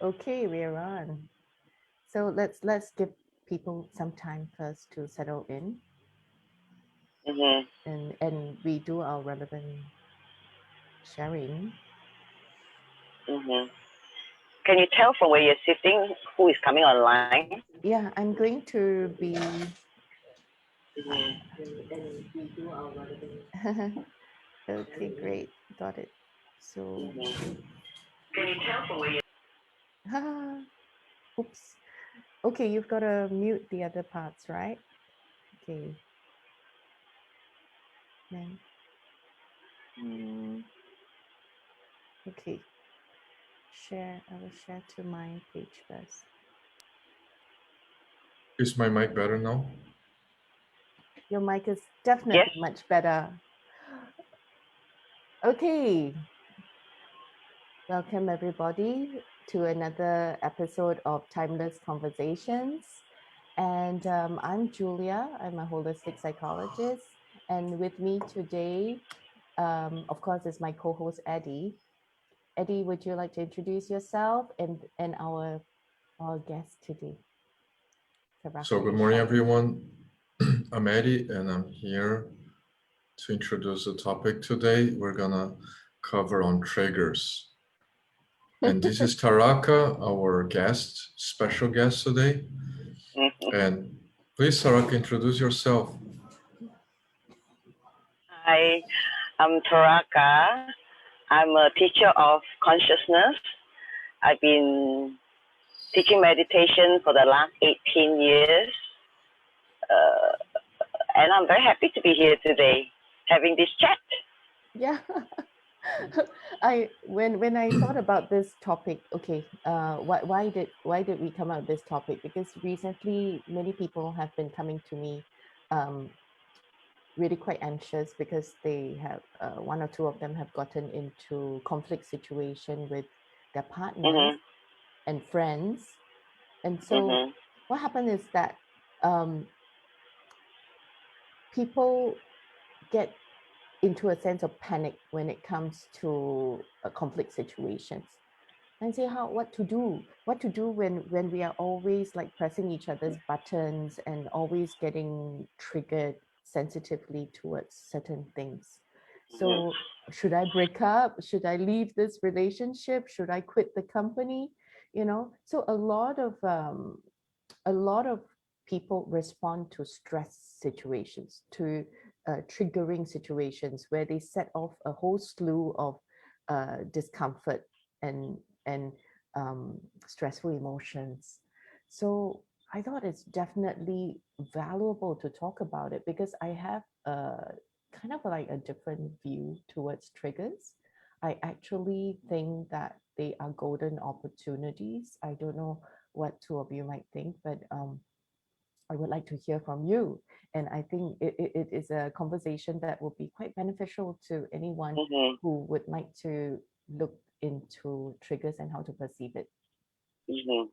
Okay, we're on. So let's give people some time first to settle in, Mm-hmm. and we do our relevant sharing. Mm-hmm. Can you tell from where you're sitting who is coming online? Yeah, I'm going to be. Mm-hmm. And we do our relevant. Okay, great, got it. So, Mm-hmm. Can you tell from where oops. Okay, you've got to mute the other parts, right? Okay, then. Okay, share. I will share to my page first. Is my mic better now? Your mic is Yes. definitely much better. Okay, welcome everybody to another episode of Timeless Conversations. And I'm Julia. I'm a holistic psychologist. And with me today, of course, is my co-host Eddie. Eddie, would you like to introduce yourself and our guest today? So Taraka good morning, Ishak. everyone. I'm Eddie, and I'm here to introduce the topic today. We're gonna cover on triggers. And this is Taraka, our guest, special guest today. Mm-hmm. And please, Taraka, introduce yourself. Hi, I'm Taraka. I'm a teacher of consciousness. I've been teaching meditation for the last 18 years. Uh, and I'm very happy to be here today having this chat. Yeah. I when I thought about this topic, okay, why did we come out with this topic? Because recently many people have been coming to me, um, really quite anxious because they have one or two of them have gotten into conflict situation with their partners Mm-hmm. and friends, and so Mm-hmm. what happened is that um, people get into a sense of panic when it comes to conflict situations and say how what to do when we are always like pressing each other's buttons and always getting triggered sensitively towards certain things. So should I break up? Should I leave this relationship? Should I quit the company? So a lot of people respond to stress situations, to triggering situations where they set off a whole slew of discomfort and and stressful emotions. So I thought it's definitely valuable to talk about it because I have a kind of like a different view towards triggers. I actually think that they are golden opportunities. I don't know what two of you might think, but I would like to hear from you. And I think it is a conversation that will be quite beneficial to anyone Mm-hmm. who would like to look into triggers and how to perceive it. Mm-hmm.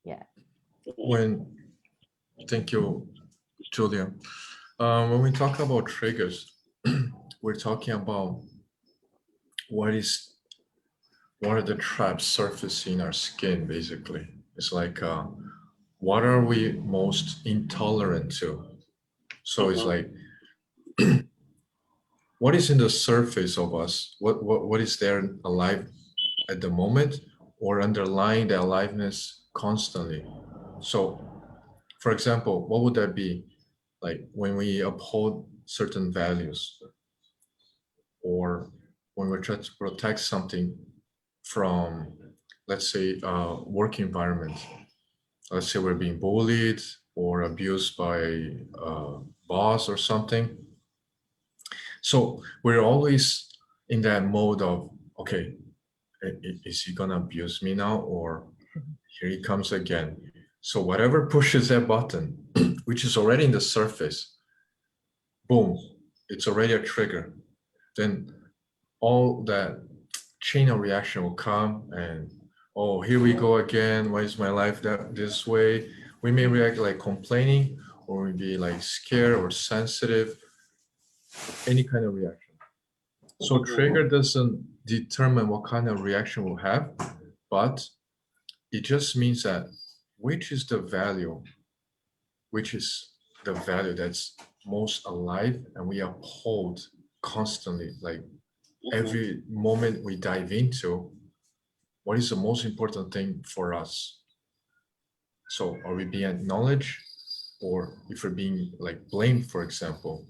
Yeah. When Thank you, Julia. When we talk about triggers, we're talking about what is what are the traps surfacing in our skin, basically. It's like what are we most intolerant to? So it's Mm-hmm. like what is in the surface of us? What is there alive at the moment or underlying the aliveness constantly? So, for example, what would that be? Like when we uphold certain values or when we try to protect something from, let's say, work environment. Let's say we're being bullied or abused by a boss or something. So we're always in that mode of, okay, is he gonna abuse me now, or here he comes again? So whatever pushes that button, which is already in the surface, boom, it's already a trigger. Then all that chain of reaction will come, and oh, here we go again. Why is my life that this way? We may react like complaining, or we be like scared or sensitive, any kind of reaction. So Mm-hmm. trigger doesn't determine what kind of reaction we'll have, but it just means that which is the value, that's most alive and we uphold constantly, like every moment we dive into, what is the most important thing for us? So are we being acknowledged, or if we're being like blamed, for example,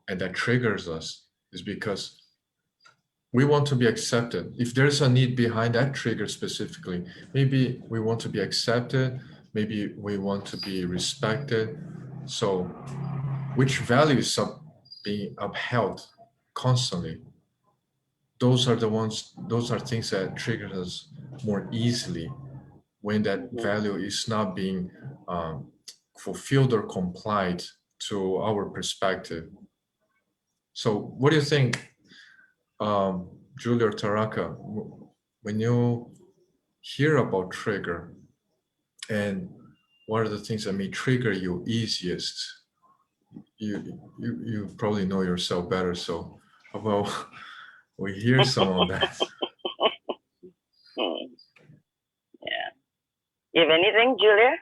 and that triggers us, is because we want to be accepted. If there's a need behind that trigger specifically, maybe we want to be accepted, maybe we want to be respected. So which values are being upheld constantly? Those are things that trigger us more easily when that value is not being fulfilled or complied to our perspective. So what do you think, Julia or Taraka, when you hear about trigger, and what are the things that may trigger you easiest? You probably know yourself better, so how about we hear some of that? Yeah. You have anything, Julia?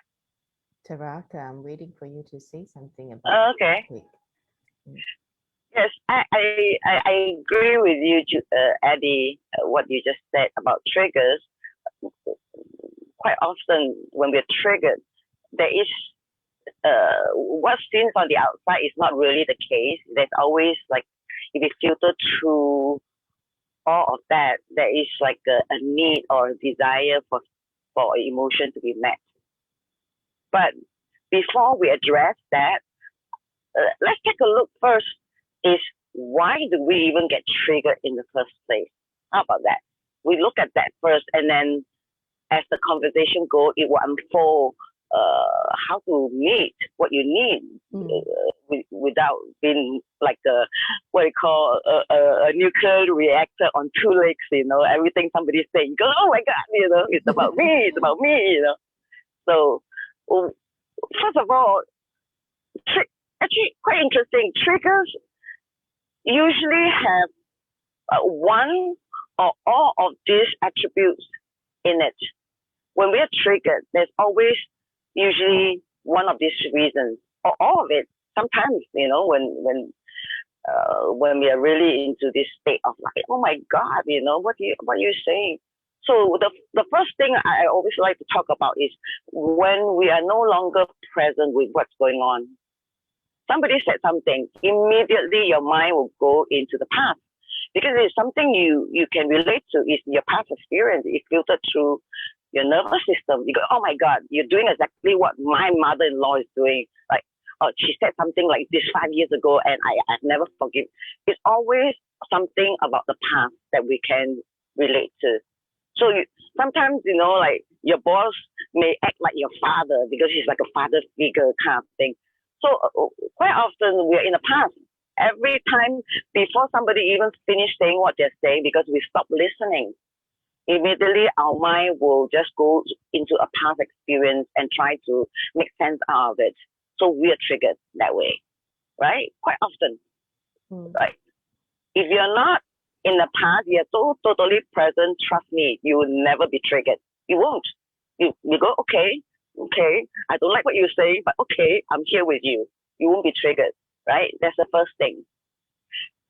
Taraka, I'm waiting for you to say something about Okay. the topic. Yes, I agree with you, Eddie, what you just said about triggers. Quite often when we're triggered, there is what seems on the outside is not really the case. There's always like, if you filter through all of that, there is like a need or a desire for emotion to be met. But before we address that, let's take a look first is why do we even get triggered in the first place? How about that? We look at that first, and then as the conversation goes, it will unfold how to meet what you need without being like what you call a nuclear reactor on two legs, you know, everything somebody's saying, go, oh my God, you know, it's about me, it's about me, you know. So, first of all, actually quite interesting, triggers usually have one or all of these attributes in it. When we're triggered, there's always usually one of these reasons, or all of it. Sometimes, you know, when we are really into this state of like, oh my God, you know, what are you saying? So the first thing I always like to talk about is when we are no longer present with what's going on. Somebody said something, immediately your mind will go into the past. Because it's something you can relate to, is your past experience. It's filtered through your nervous system. You go, oh my God, you're doing exactly what my mother-in-law is doing. Like, oh, she said something like this 5 years ago, and I've never forgiven. It's always something about the past that we can relate to. So sometimes, you know, like your boss may act like your father because he's like a father figure kind of thing. So quite often we're in the past. Every time before somebody even finish saying what they're saying, because we stop listening, immediately our mind will just go into a past experience and try to make sense out of it. So we're triggered that way, right? Quite often, right? If you're not in the past, you're so totally present, trust me, you will never be triggered. You won't. You go, okay, I don't like what you're saying, but okay, I'm here with you. You won't be triggered. Right? That's the first thing.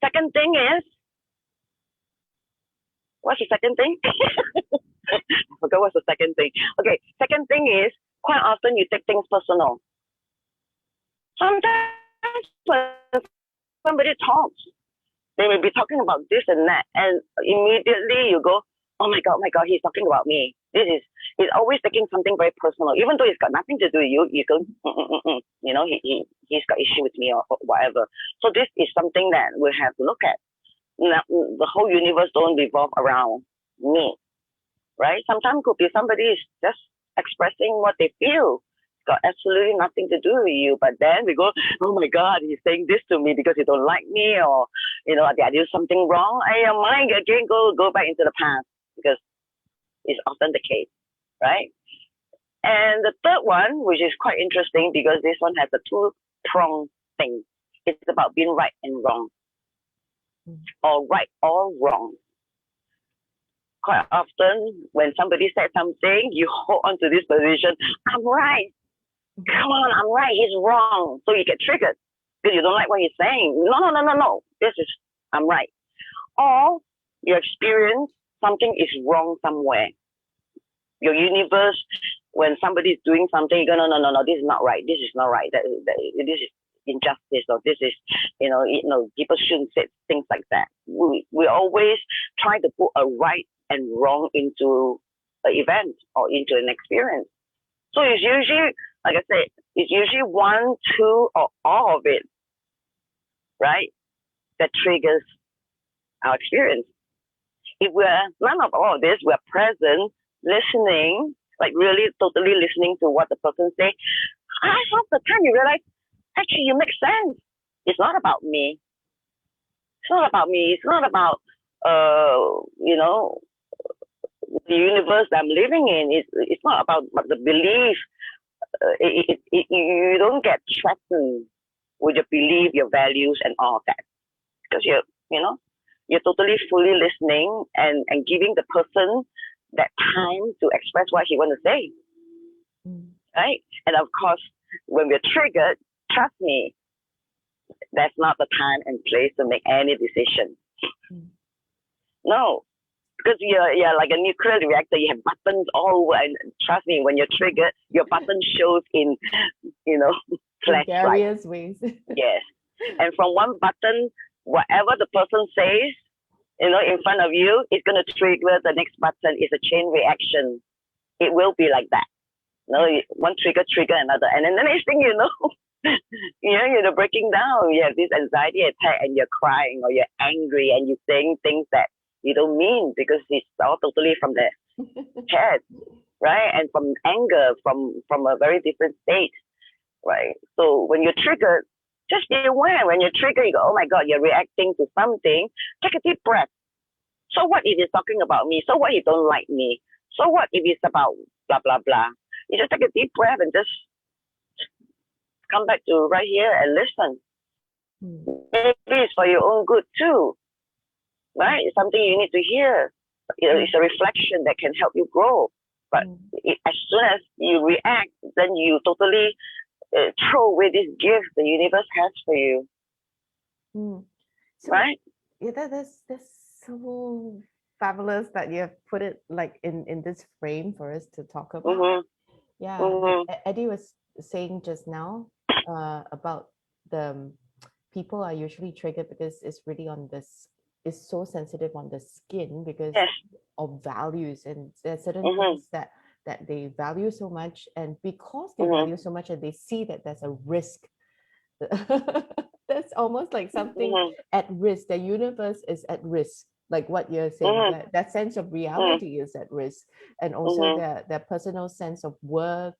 Second thing is, what's the second thing? I forgot what's the second thing. Okay, second thing is, quite often you take things personal. Sometimes when somebody talks, they may be talking about this and that, and immediately you go, oh my God, he's talking about me. He's always taking something very personal, even though it's got nothing to do with you. You go, you know, he's got issue with me or whatever. So this is something that we have to look at. Now, the whole universe don't revolve around me, right? Sometimes could be somebody is just expressing what they feel. It's got absolutely nothing to do with you. But then we go, oh my God, he's saying this to me because he don't like me, or you know, did I do something wrong? And your mind again go back into the past, because it's often the case, right? And the third one, which is quite interesting because this one has a two-pronged thing. It's about being right and wrong, or right or wrong. quite often when somebody said something, you hold on to this position. I'm right. Come on, I'm right. He's wrong. So you get triggered because you don't like what he's saying. No. I'm right. Or you experience something is wrong somewhere. Your universe, when somebody is doing something, you go, no, this is not right. This is not right. This is injustice, or this is, people shouldn't say things like that. We always try to put a right and wrong into an event or into an experience. So it's usually, like I said, it's usually one, two, or all of it, right, that triggers our experience. If we're none of all of this, we're present, listening, like really totally listening to what the person say, half the time you realize, actually, you make sense. It's not about me. It's not about me. It's not about, the universe that I'm living in. It's not about the belief. You don't get threatened with your belief, your values, and all of that, because you're totally fully listening and giving the person that time to express what he wants to say, right? And of course, when we're triggered, trust me, that's not the time and place to make any decision. No, because you're like a nuclear reactor. You have buttons all over, and trust me, when you're triggered, your button shows in, flashlight. Various ways. Yes, and from one button, whatever the person says, in front of you, it's going to trigger the next button. It's a chain reaction. It will be like that. One trigger another, and then the next thing you know, you're breaking down. You have this anxiety attack, and you're crying, or you're angry, and you're saying things that you don't mean, because it's all totally from the head, right? And from anger, from a very different state, right? So when you're triggered, just be aware. When you're triggered, you go, oh my God, you're reacting to something. Take a deep breath. So what if he's talking about me? So what if he don't like me? So what if it's about blah, blah, blah? You just take a deep breath and just come back to right here and listen. Maybe it's for your own good too, right? It's something you need to hear. It's a reflection that can help you grow. But as soon as you react, then you totally throw away this gift the universe has for you. So, right? Yeah, that's so fabulous that you have put it like in this frame for us to talk about. Yeah, like Eddie was saying just now about the people are usually triggered because it's really on this, it's so sensitive on the skin because of values, and there are certain things that they value so much, and because they value so much and they see that there's a risk, that's almost like something at risk. The universe is at risk, like what you're saying, that sense of reality is at risk, and also their personal sense of worth,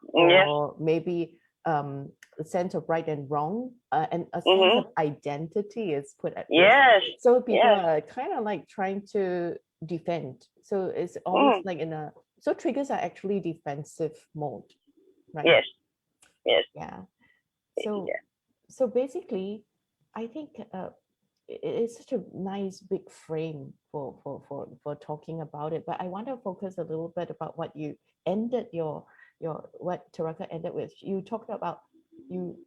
or maybe a sense of right and wrong, and a sense of identity is put at risk. So people are kind of like trying to defend. So it's almost like so triggers are actually defensive mode, right? Yes. Yeah. So basically, I think it's such a nice big frame for talking about it. But I want to focus a little bit about what you ended what Taraka ended with. You talked about you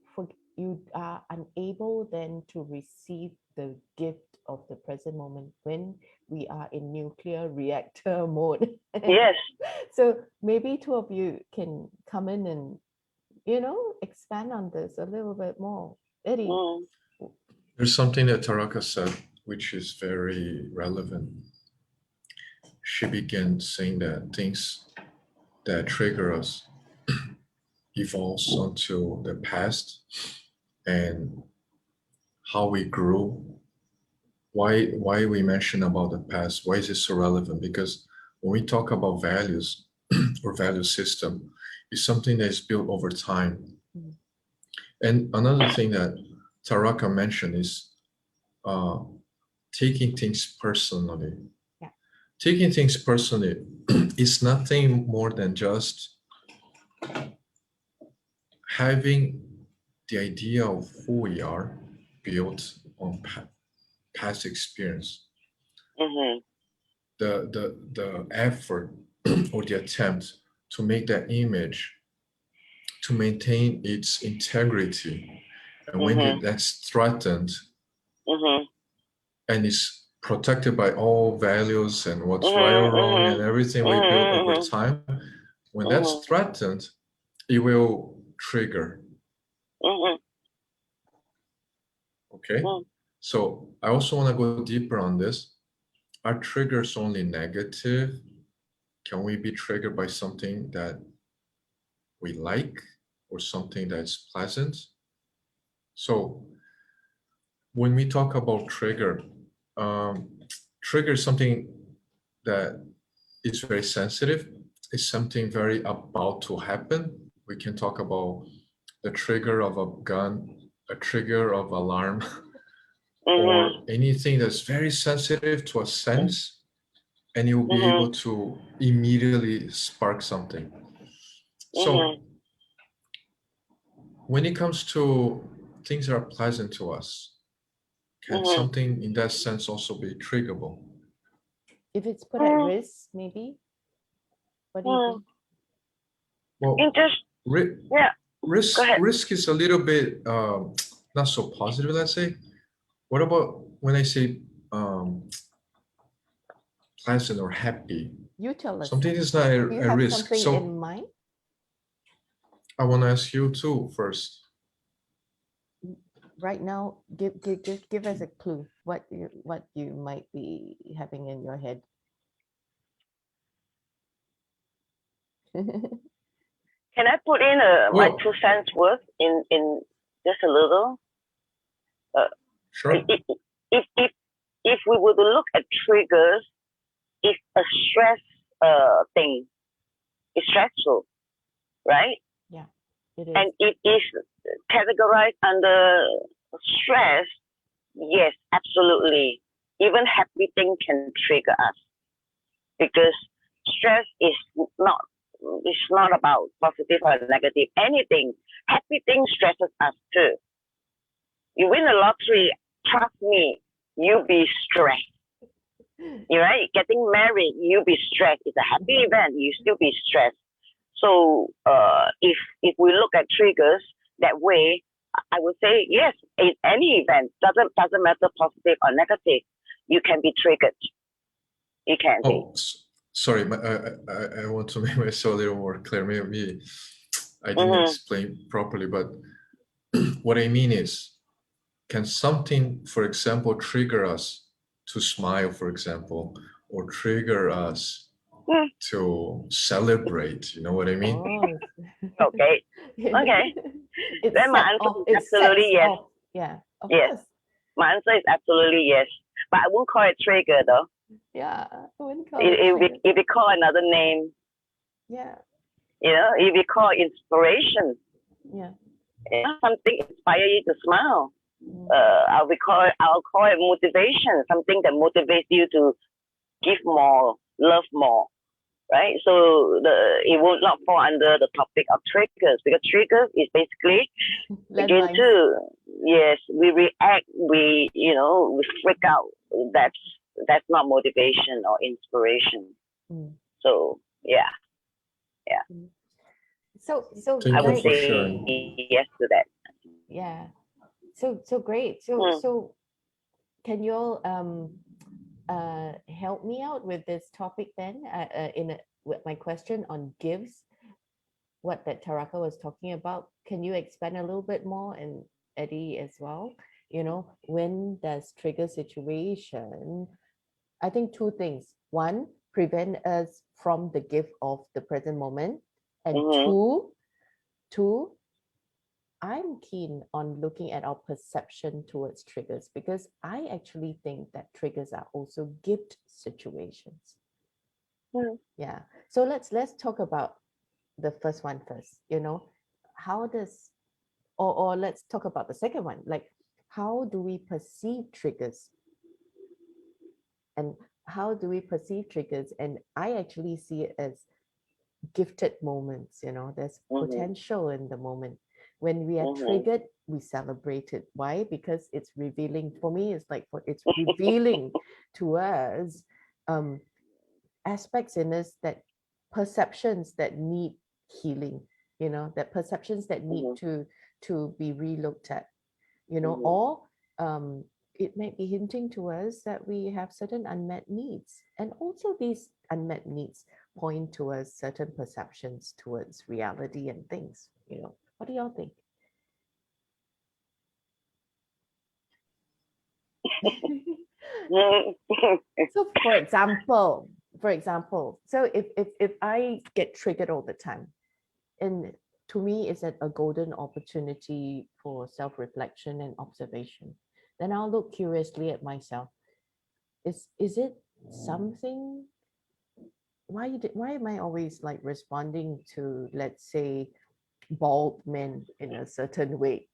are unable then to receive the gift of the present moment when we are in nuclear reactor mode. So maybe two of you can come in and expand on this a little bit more. Eddie. There's something that Taraka said which is very relevant. She began saying that things that trigger us evolves onto the past and how we grew. Why we mention about the past? Why is it so relevant? Because when we talk about values or value system, it's something that is built over time. And another thing that Taraka mentioned is taking things personally. Taking things personally is nothing more than just having the idea of who we are built on past experience. the effort or the attempt to make that image to maintain its integrity. And when that's threatened and is protected by all values and what's right or wrong and everything we build over time, when that's threatened, it will trigger. Okay? So I also want to go deeper on this. Are triggers only negative? Can we be triggered by something that we like or something that's pleasant? So when we talk about trigger, trigger is something that is very sensitive. It's something very about to happen. We can talk about the trigger of a gun, a trigger of alarm, or anything that's very sensitive to a sense, and you'll be able to immediately spark something. So when it comes to things that are pleasant to us, can something in that sense also be triggerable? If it's put at risk, maybe. What do you think? Well, risk is a little bit not so positive, let's say. What about when I say pleasant or happy? You tell us. Something is not Do you a have risk. something So in mind? I want to ask you too first. Right now, give us a clue what you might be having in your head. Can I put in my 2 cents worth in just a little? Sure. If we were to look at triggers, it's a stress thing. It's stressful, right? Yeah, it is. And it is categorized under stress. Yes, absolutely. Even happy things can trigger us because stress is not about positive or negative. Anything, happy things stresses us too. You win the lottery, trust me, you'll be stressed. You're right. Getting married, you'll be stressed. It's a happy event, you still be stressed. So if we look at triggers that way, I would say yes. In any event, doesn't matter positive or negative, you can be triggered. You can be. Sorry, I want to make myself a little more clear. Maybe I didn't explain properly, but what I mean is, can something, for example, trigger us to smile, for example, or trigger us to celebrate? You know what I mean? Oh. Okay. Then my answer is absolutely yes. Off. Yeah. Yes. Course. My answer is absolutely yes. But I won't call it trigger though. Yeah. I wouldn't call it be called another name. Yeah. You know, it be called inspiration. Yeah. You know, something inspire you to smile. I'll call it motivation, something that motivates you to give more, love more, right? So it will not fall under the topic of triggers, because triggers is basically begin to, yes, we react, we freak out. That's not motivation or inspiration. So yeah. So thank I would you for say sharing. yes to that. Yeah. So great. So can you all help me out with this topic then? With my question on gives, what that Taraka was talking about. Can you expand a little bit more, and Eddie as well? You know, when does trigger situation? I think two things. One, prevent us from the gift of the present moment, and two, I'm keen on looking at our perception towards triggers, because I actually think that triggers are also gift situations. Yeah. So let's talk about the first one first. You know, how does, or let's talk about the second one. Like, how do we perceive triggers? And how do we perceive triggers? And I actually see it as gifted moments. You know, there's potential in the moment. When we are triggered, we celebrate it. Why? Because it's revealing. For me, it's like it's revealing to us aspects in us, that perceptions that need healing, you know, that perceptions that need to be relooked at, you know, or it might be hinting to us that we have certain unmet needs. And also these unmet needs point towards certain perceptions towards reality and things, you know. What do y'all think? So for example, so if I get triggered all the time, and to me it's a golden opportunity for self-reflection and observation, then I'll look curiously at myself. Is it something, why am I always like responding to, let's say, bald men in a certain way?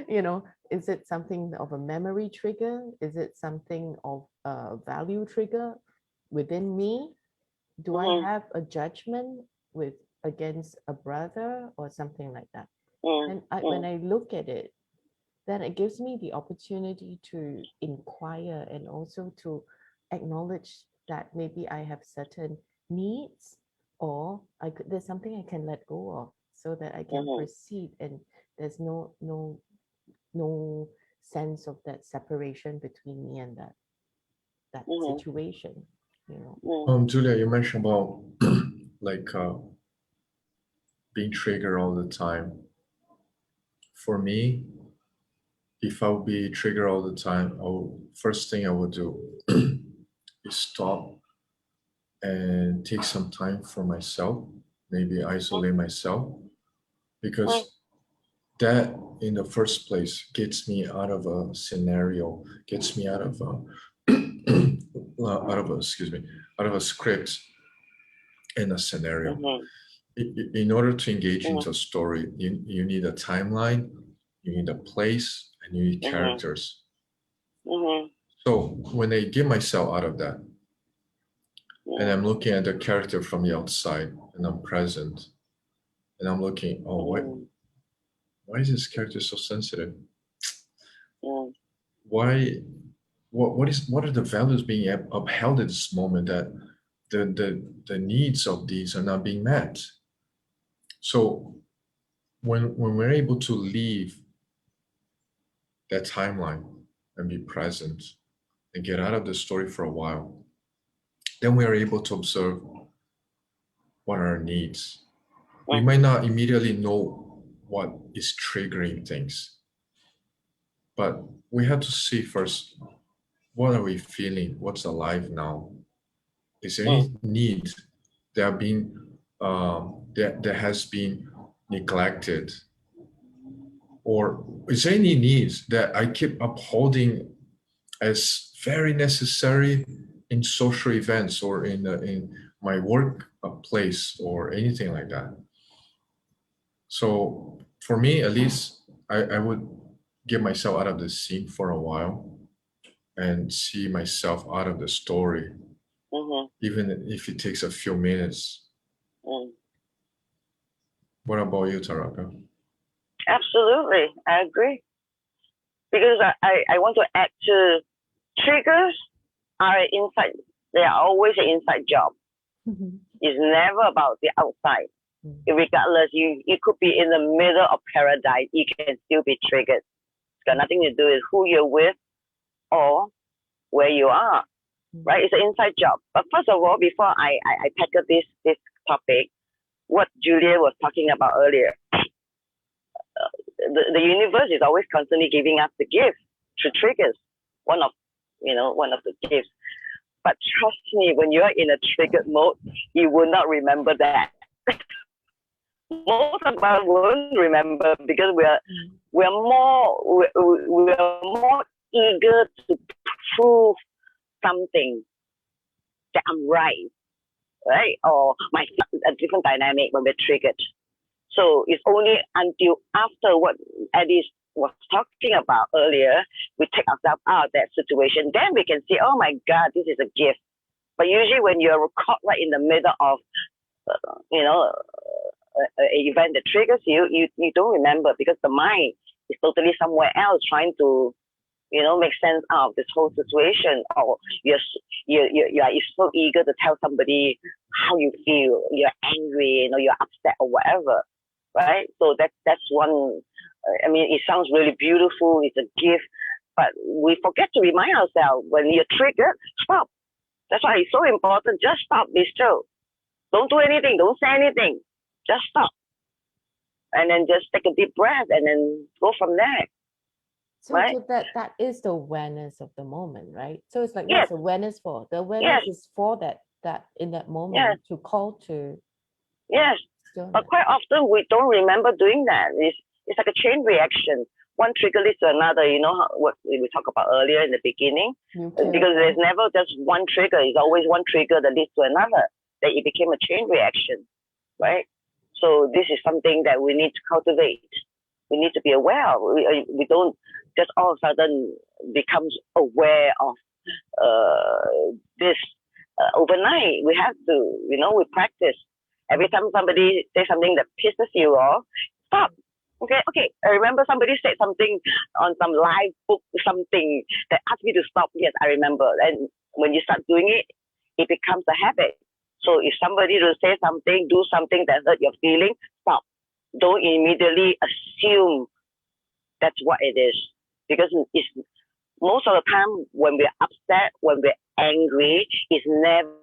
You know, is it something of a memory trigger? Is it something of a value trigger within me? Do I have a judgment with against a brother or something like that? And when I look at it, then it gives me the opportunity to inquire and also to acknowledge that maybe I have certain needs, or there's something I can let go of so that I can proceed, and there's no sense of that separation between me and that situation, you know. Julia, you mentioned about like being triggered all the time. For me, if I would be triggered all the time, first thing I would do is stop and take some time for myself, maybe isolate myself, because that in the first place gets me out of a scenario, gets me out of a out of a script in a scenario. In order to engage into a story, you need a timeline, you need a place, and you need characters. So when I get myself out of that, and I'm looking at the character from the outside, and I'm present, and I'm looking, why is this character so sensitive? Why? What are the values being upheld at this moment that the needs of these are not being met? So when we're able to leave that timeline and be present and get out of the story for a while, then we are able to observe what are our needs. We might not immediately know what is triggering things, but we have to see first, what are we feeling? What's alive now? Is there any need that are being that has been neglected? Or is there any needs that I keep upholding as very necessary in social events or in my workplace or anything like that? So for me, at least, I would get myself out of the scene for a while and see myself out of the story, even if it takes a few minutes. What about you, Taraka? Absolutely, I agree. Because I want to add to, triggers are inside. They are always an inside job. It's never about the outside. Regardless, you could be in the middle of paradise, you can still be triggered. It's got nothing to do with who you're with or where you are, right? It's an inside job. But first of all, before I tackle this topic, what Julia was talking about earlier, the universe is always constantly giving us the gift through triggers. One of the gifts. But trust me, when you're in a triggered mode, you will not remember that. Most of us won't remember because we're more eager to prove something that I'm right, or a different dynamic when we're triggered. So it's only until after what Eddie was talking about earlier, we take ourselves out of that situation, then we can see, oh my God, this is a gift. But usually when you're caught right in the middle of, an event that triggers you don't remember because the mind is totally somewhere else trying to make sense out of this whole situation, or you are so eager to tell somebody how you feel, you're angry, you're upset or whatever, right? So that's one. I mean, it sounds really beautiful. It's a gift, but we forget to remind ourselves when you're triggered, stop. That's why it's so important. Just stop. Be still. Don't do anything. Don't say anything. Just stop. And then just take a deep breath and then go from there. So, right? so that is the awareness of the moment, right? So it's like, Yes. what's awareness for? The awareness is for that in that moment to call to. Yes. But quite often we don't remember doing that. It's like a chain reaction. One trigger leads to another. You know what we talked about earlier in the beginning? Because there's never just one trigger. It's always one trigger that leads to another. That it became a chain reaction, right? So this is something that we need to cultivate. We need to be aware of. We don't just all of a sudden becomes aware of this overnight. We have to, we practice. Every time somebody says something that pisses you off, stop. Okay. I remember somebody said something on some live book, something that asked me to stop. Yes, I remember. And when you start doing it, it becomes a habit. So if somebody will say something, do something that hurt your feeling, stop. Don't immediately assume that's what it is. Because it's most of the time when we're upset, when we're angry, it's never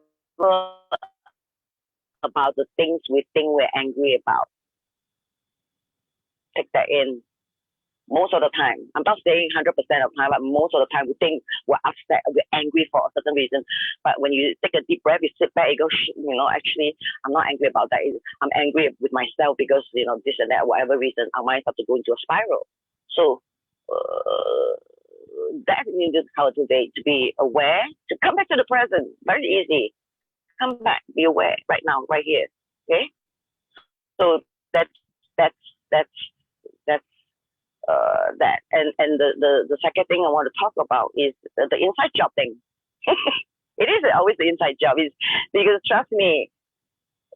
about the things we think we're angry about. Take that in. Most of the time, I'm not saying 100% of the time, but most of the time we think we're upset, we're angry for a certain reason. But when you take a deep breath, you sit back, you go, actually, I'm not angry about that. I'm angry with myself because, this and that, whatever reason, our mind starts to go into a spiral. So that you just cultivate, to be aware, to come back to the present. Very easy. Come back, be aware right now, right here. Okay? So that's that. And the second thing I want to talk about is the inside job thing. It is always the inside job, is because trust me,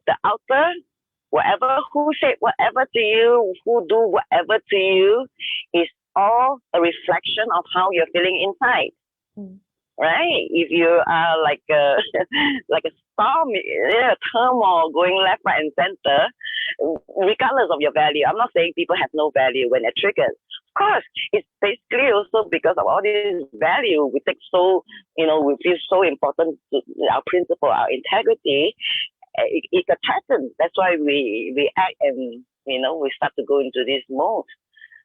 the outer, who said whatever to you, who do whatever to you, is all a reflection of how you're feeling inside. Right? If you are like a storm, turmoil going left, right, and center, regardless of your value. I'm not saying people have no value when they're triggered. Of course, it's basically also because of all this value we take so, we feel so important to our principle, our integrity. It's a pattern. That's why we act and, we start to go into this mode.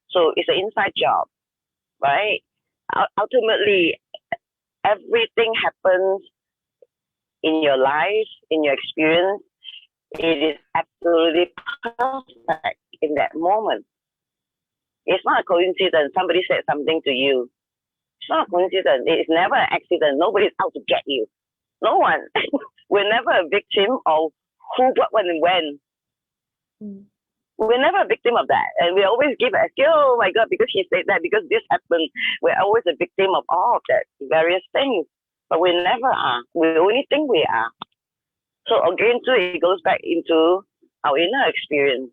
So it's an inside job, right? Ultimately, everything happens in your life, in your experience. It is absolutely perfect in that moment. It's not a coincidence. Somebody said something to you. It's not a coincidence. It's never an accident. Nobody's out to get you. No one. We're never a victim of who, what, when, and when. We're never a victim of that. And we always give an excuse, oh my God, because he said that, because this happened. We're always a victim of all of that, various things. But we never are. We only think we are. So again, too, it goes back into our inner experience.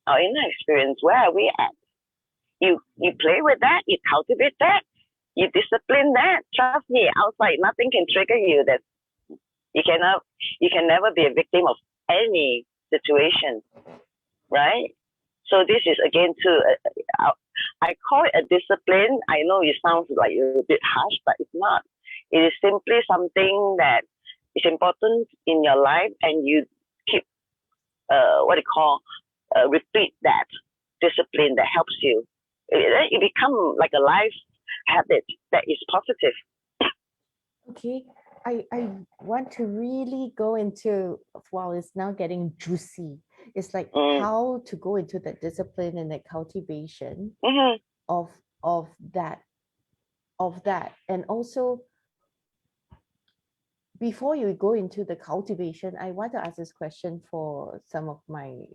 Our inner experience, where are we at? You play with that, you cultivate that, you discipline that. Trust me, outside, nothing can trigger you. That you can never be a victim of any situation. Right? So this is again too, I call it a discipline. I know it sounds like a bit harsh, but it's not. It is simply something that is important in your life, and you keep, repeat that discipline that helps you. It become like a life habit that is positive. Okay. I want to really go into, while it's now getting juicy, it's like how to go into that discipline and that cultivation of that. And also, before you go into the cultivation, I want to ask this question for some of my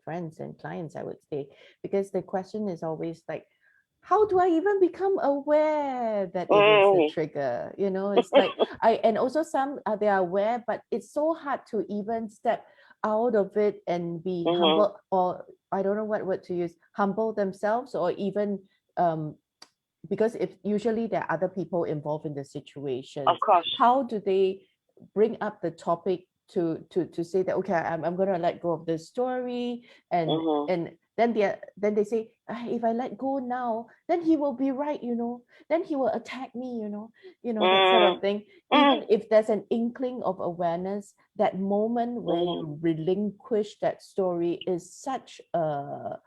friends and clients, I would say, because the question is always like, how do I even become aware that it is a trigger? It's like and also some they are aware, but it's so hard to even step out of it and be humble, or I don't know what word to use, humble themselves, or even because if usually there are other people involved in the situation, Of course. how do they bring up the topic to say that, okay, I'm going to let go of this story, and and then they say, "Ah, if I let go now, then he will be right, then he will attack me, that sort of thing." Even if there's an inkling of awareness, that moment where you relinquish that story is such a,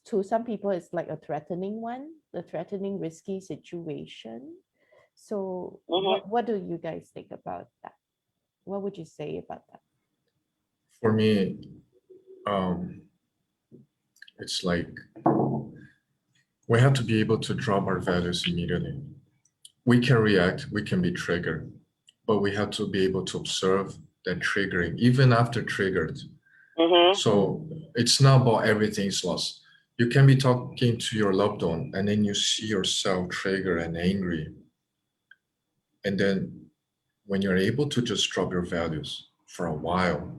to some people it's like a threatening one, a threatening, risky situation. So what do you guys think about that? What would you say about that? For me, it's like we have to be able to drop our values immediately. We can react, we can be triggered, but we have to be able to observe that triggering, even after triggered. So it's not about everything's lost. You can be talking to your loved one and then you see yourself triggered and angry. And then when you're able to just drop your values for a while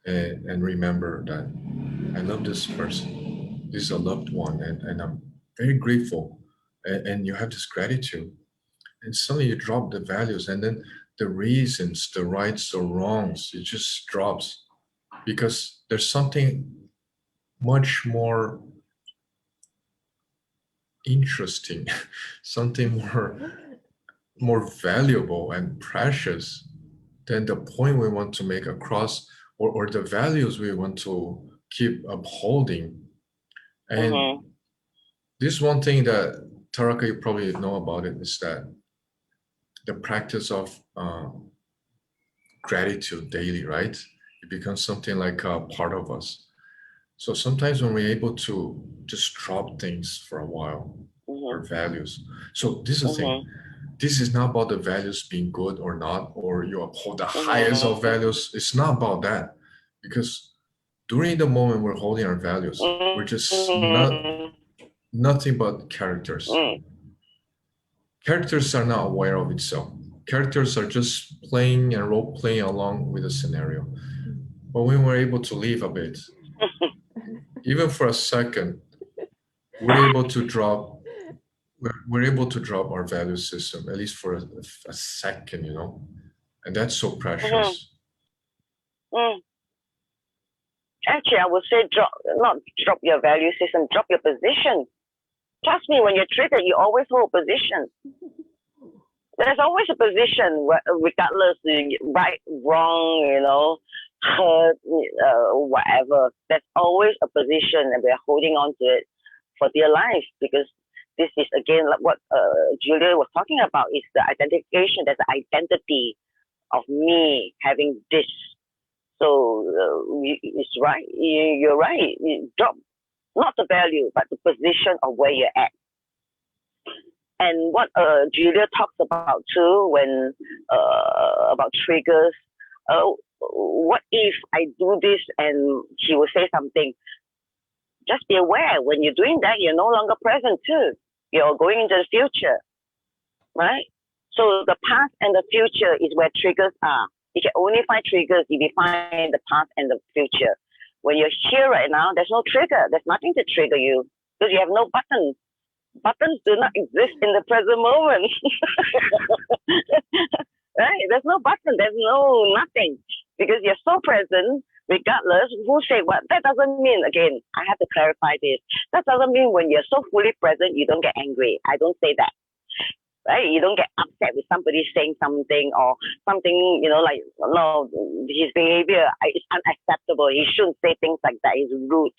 and remember that I love this person, this is a loved one, and I'm very grateful, and you have this gratitude, and suddenly you drop the values, and then the reasons, the rights or wrongs, it just drops, because there's something much more interesting, something more valuable and precious than the point we want to make across, or the values we want to keep upholding. And this one thing that, Taraka, you probably know about it, is that the practice of gratitude daily, right? It becomes something like a part of us. So sometimes when we're able to just drop things for a while, our values. So this is the thing. This is not about the values being good or not, or you uphold the highest of values. It's not about that, because during the moment we're holding our values, we're just nothing but characters. Characters are not aware of itself. Characters are just playing and role playing along with the scenario. But when we're able to leave a bit, even for a second, we're able to drop our value system, at least for a second, and that's so precious. Actually, I would say not drop your value system, drop your position. Trust me, when you're triggered, you always hold a position. There's always a position, regardless right, wrong, hurt, whatever. There's always a position, and we're holding on to it for dear life, because this is again like what Julia was talking about, is the identification. There's the identity of me having this. So it's right. You're right. You drop not the value, but the position of where you're at. And what Julia talks about too, when about triggers. What if I do this and she will say something? Just be aware, when you're doing that, you're no longer present too. You're going into the future, right? So the past and the future is where triggers are. You can only find triggers if you find the past and the future. When you're here right now, there's no trigger. There's nothing to trigger you, because you have no buttons. Buttons do not exist in the present moment. Right? There's no button. There's no nothing, because you're so present. Regardless who say what, that doesn't mean, again, I have to clarify this. That doesn't mean when you're so fully present, you don't get angry. I don't say that. Right? You don't get upset with somebody saying something, or something, like, no, his behavior is unacceptable. He shouldn't say things like that. He's rude.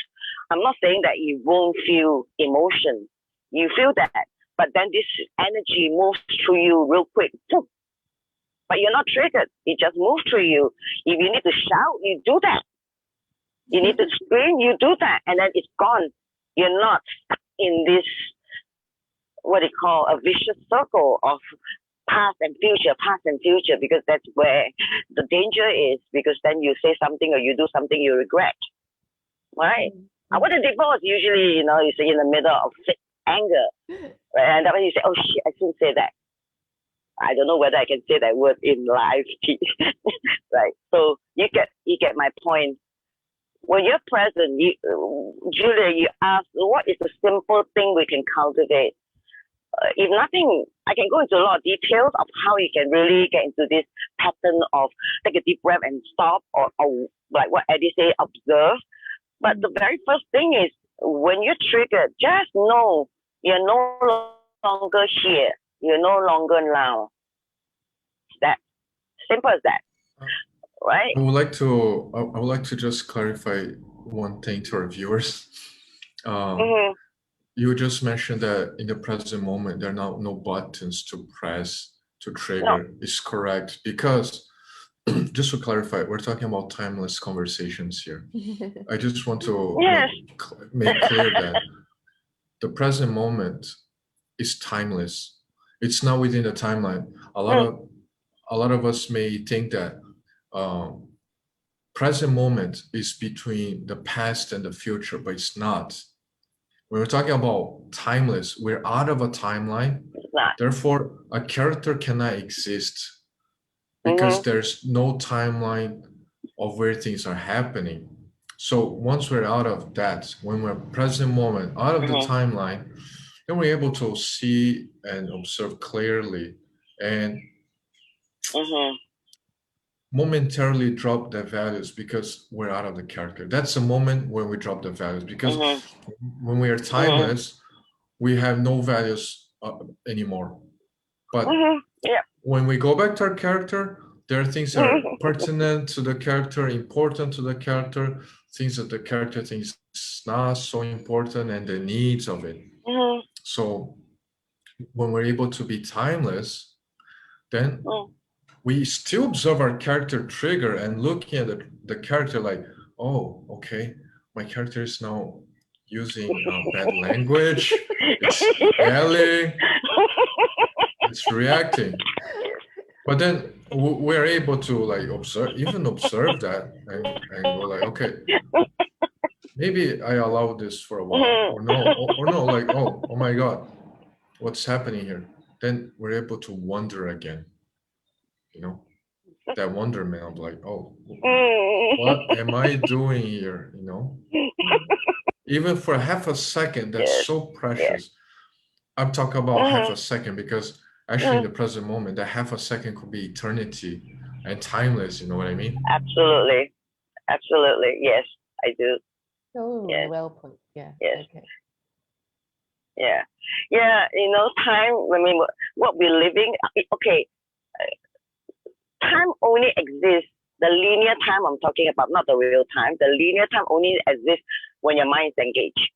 I'm not saying that you won't feel emotion. You feel that, but then this energy moves through you real quick. But you're not triggered. It just moves through you. If you need to shout, you do that. You need to scream, you do that. And then it's gone. You're not stuck in this, what they call a vicious circle of past and future, because that's where the danger is, because then you say something or you do something you regret. Right? I want a divorce. Usually, you say in the middle of anger. Right? And then you say, oh shit, I shouldn't say that. I don't know whether I can say that word in live, right? So you get my point. When you're present, Julia, you asked, what is the simple thing we can cultivate? if nothing, I can go into a lot of details of how you can really get into this pattern of take a deep breath and stop, or like what Eddie say, observe. But the very first thing is, when you're triggered, just know you're no longer here. You're no longer now. It's that simple as that, right? I would like to just clarify one thing to our viewers. You just mentioned that in the present moment, there are no buttons to press to trigger. No. It's correct, because just to clarify, we're talking about timeless conversations here. I just want to make clear that the present moment is timeless. It's not within the timeline. A lot of us may think that present moment is between the past and the future, but it's not. When we're talking about timeless, we're out of a timeline. Therefore, a character cannot exist because there's no timeline of where things are happening. So once we're out of that, when we're present moment, out of the timeline, then we're able to see and observe clearly and momentarily drop the values because we're out of the character. That's the moment when we drop the values, because when we are timeless, we have no values anymore. But when we go back to our character, there are things that are pertinent to the character, important to the character, things that the character thinks not so important, and the needs of it. So when we're able to be timeless, then we still observe our character trigger and looking at the character like, oh, okay, my character is now using bad language, it's yelling, it's reacting. But then we're able to like observe that and go like, okay, maybe I allow this for a while, or no, like, oh my God, what's happening here? Then we're able to wonder again. You know, that wonderment of like, oh, what am I doing here? You know, even for half a second, that's so precious. I'm talking about half a second because actually in the present moment, that half a second could be eternity and timeless. You know what I mean? Absolutely. Yes, I do. Oh, well put. Yeah. Yes. Okay. Yeah. You know, time. I mean, what we're living. Okay. Time only exists, the linear time I'm talking about, not the real time. The linear time only exists when your mind is engaged.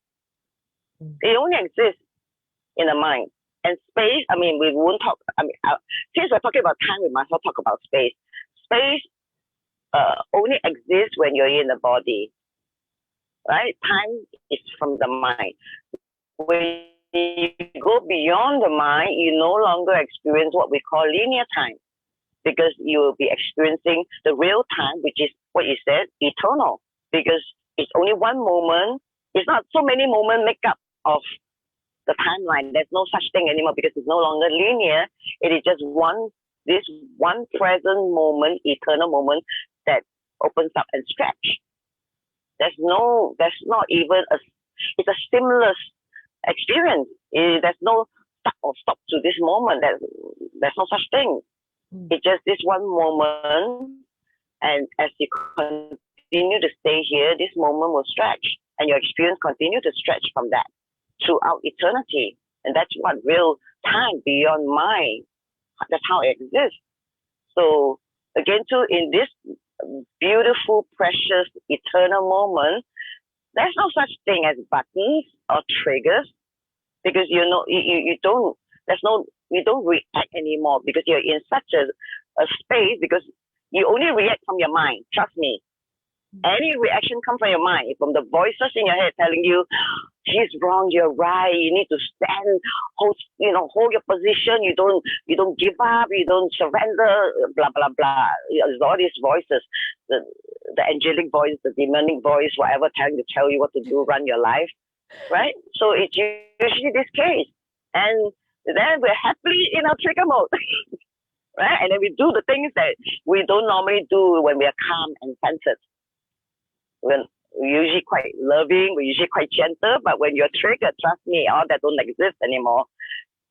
It only exists in the mind. And space, I mean, we won't talk, since we're talking about time, we must not talk about space. Space only exists when you're in the body, right? Time is from the mind. When you go beyond the mind, you no longer experience what we call linear time, because you will be experiencing the real time, which is what you said, eternal, because it's only one moment. It's not so many moments make up of the timeline. There's no such thing anymore because it's no longer linear. It is just this one present moment, eternal moment that opens up and stretch. There's not even it's a seamless experience. There's no stop to this moment. There's no such thing. It's just this one moment, and as you continue to stay here, this moment will stretch, and your experience continue to stretch from that throughout eternity. And that's what real time beyond mind, that's how it exists. So again, too, in this beautiful, precious, eternal moment, there's no such thing as buttons or triggers, because you don't react anymore, because you're in such a space, because you only react from your mind. Trust me. Any reaction comes from your mind, from the voices in your head telling you, he's wrong, you're right, you need to stand, hold your position, you don't give up, you don't surrender, blah, blah, blah. There's all these voices, the angelic voice, the demonic voice, whatever, trying to tell you what to do, run your life, right? So it's usually this case. And then we're happily in our trigger mode, right? And then we do the things that we don't normally do when we are calm and centered. We're usually quite loving, we're usually quite gentle, but when you're triggered, trust me, all that don't exist anymore.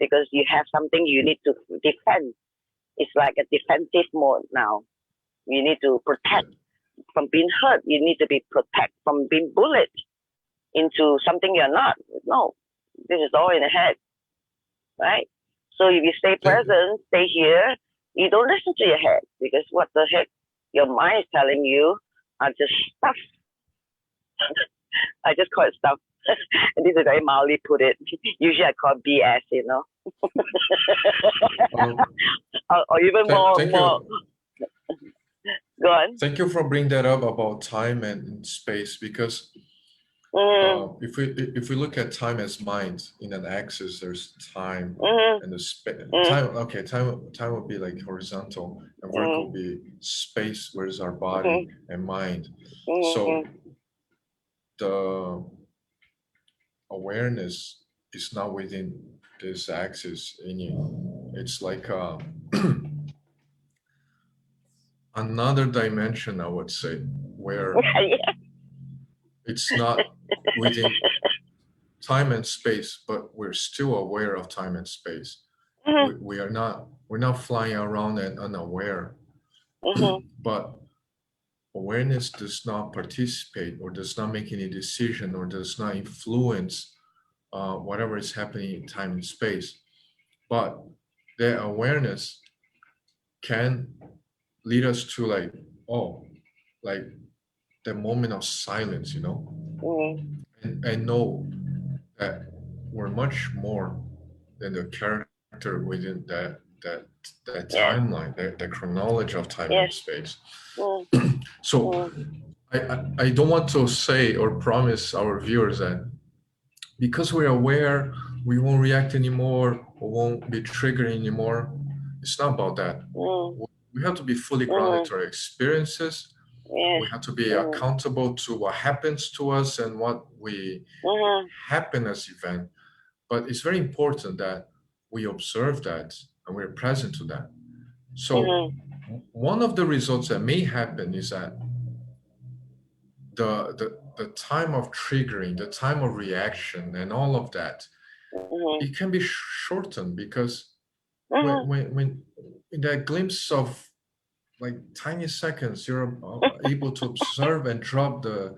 because you have something you need to defend. It's like a defensive mode now. You need to protect from being hurt. You need to be protect from being bullied into something you're not. No, this is all in the head, right? So if you stay present, stay here, you don't listen to your head, because what the heck your mind is telling you are just stuff. I just call it stuff. And this is very mildly put it. Usually I call BS, you know. or even more. Go on. Thank you for bringing that up about time and space, because if we look at time as mind, in an axis, there's time and the space. Time, okay, time will be like horizontal, and vertical will be space, where's our body and mind. So the awareness is not within this axis. It's like another dimension, I would say, where it's not within time and space, but we're still aware of time and space. We're not flying around and unaware. But awareness does not participate or does not make any decision or does not influence whatever is happening in time and space. But that awareness can lead us to like the moment of silence, you know, and know that we're much more than the character within that timeline, the chronology of time and space. So I don't want to say or promise our viewers that because we're aware, we won't react anymore or won't be triggered anymore. It's not about that. We have to be fully grounded to our experiences. We have to be accountable to what happens to us and what we happen as event. But it's very important that we observe that and we're present to that. So one of the results that may happen is that the time of triggering, the time of reaction and all of that, it can be shortened, because when in that glimpse of like tiny seconds, you're able to observe and drop the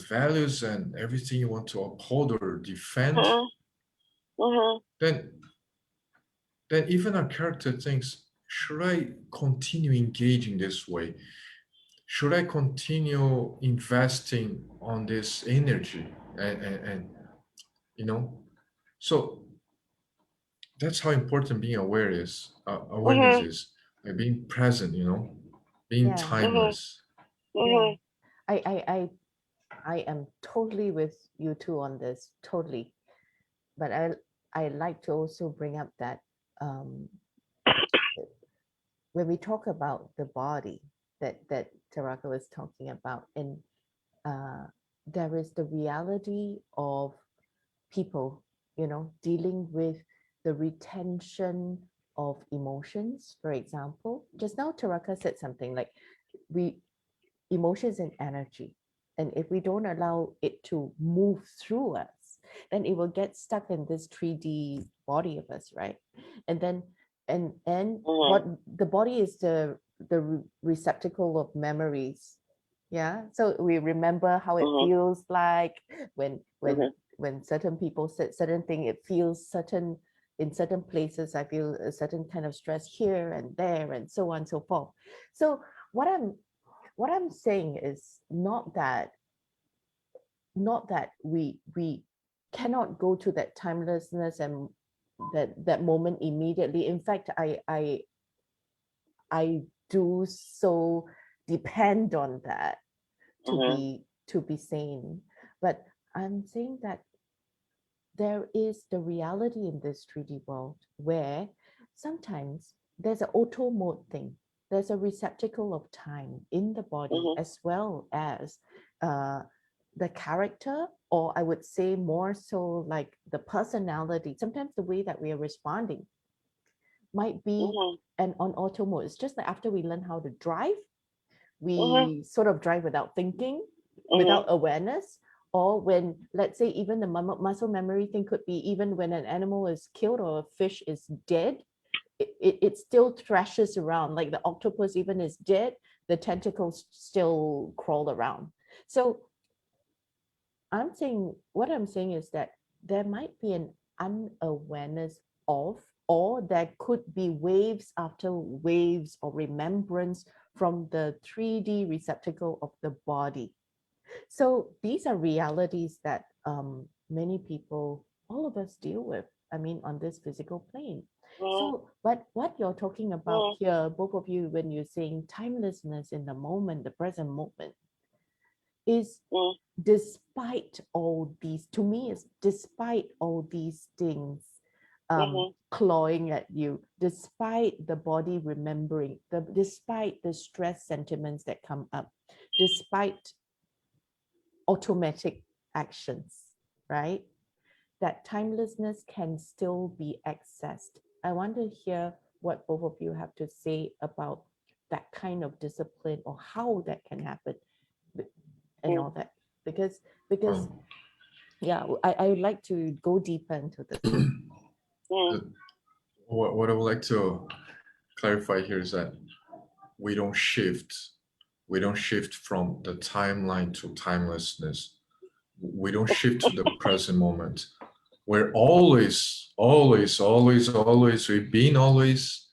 values and everything you want to uphold or defend, then even our character thinks, should I continue engaging this way? Should I continue investing on this energy? And you know, so that's how important being aware is. Awareness is like being present, you know, being timeless. I am totally with you two on this, totally. But I like to also bring up that when we talk about the body that Taraka was talking about, and there is the reality of people, you know, dealing with the retention of emotions. For example, just now Taraka said something like emotions and energy, and if we don't allow it to move through us, then it will get stuck in this 3D body of us, right? And then what the body is the receptacle of memories. Yeah, so we remember how it feels like when certain people said certain thing. It feels certain in certain places. I feel a certain kind of stress here and there, and so on and so forth. So what I'm saying is not that we cannot go to that timelessness and that moment immediately. In fact, I do so depend on that to be sane. But I'm saying that there is the reality in this 3D world where sometimes there's an auto mode thing. There's a receptacle of time in the body, as well as the character, or I would say more so like the personality. Sometimes the way that we are responding might be an on auto mode. It's just like after we learn how to drive, we sort of drive without thinking, without awareness, Or when, let's say, even the muscle memory thing could be even when an animal is killed or a fish is dead, it still thrashes around. Like the octopus even is dead, the tentacles still crawl around. So what I'm saying is that there might be an unawareness of, or there could be waves after waves of remembrance from the 3D receptacle of the body. So these are realities that many people, all of us deal with, I mean, on this physical plane. So, but what you're talking about here, both of you, when you're saying timelessness in the moment, the present moment, is despite all these, to me, is despite all these things clawing at you, despite the body remembering, despite the stress sentiments that come up, despite automatic actions, right? That timelessness can still be accessed. I want to hear what both of you have to say about that kind of discipline, or how that can happen and all that. Because yeah, I would like to go deeper into this. What I would like to clarify here is that we don't shift from the timeline to timelessness. We don't shift to the present moment. We're always, we've been always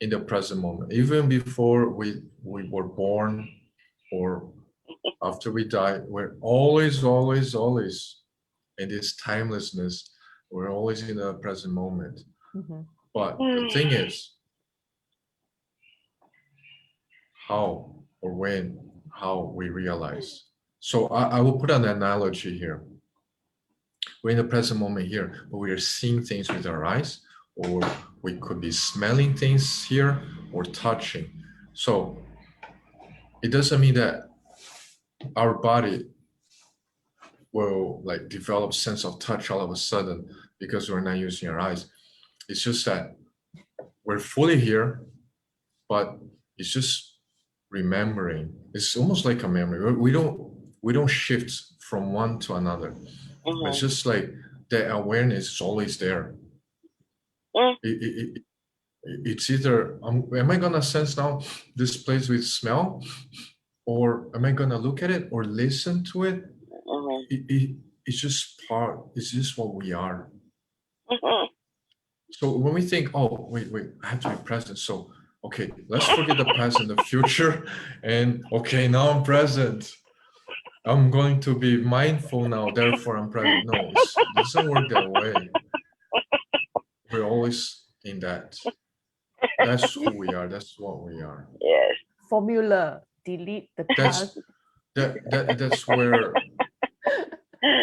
in the present moment. Even before we were born or after we die, we're always in this timelessness. We're always in the present moment. But the thing is, how or when, how we realize. So I will put an analogy here. We're in the present moment here, but we are seeing things with our eyes, or we could be smelling things here or touching. So it doesn't mean that our body will like develop sense of touch all of a sudden because we're not using our eyes. It's just that we're fully here, but it's just remembering. It's almost like a memory. We don't shift from one to another. It's just like the awareness is always there. It's either am I gonna sense now this place with smell, or am I gonna look at it or listen to it? It's just part. It's just what we are. So when we think, oh wait, I have to be present. So okay, let's forget the past and the future, and okay, now I'm present. I'm going to be mindful now, therefore I'm present. No, it doesn't work that way. We're always in that. That's who we are. That's what we are. Yes. Formula, delete the past. That's where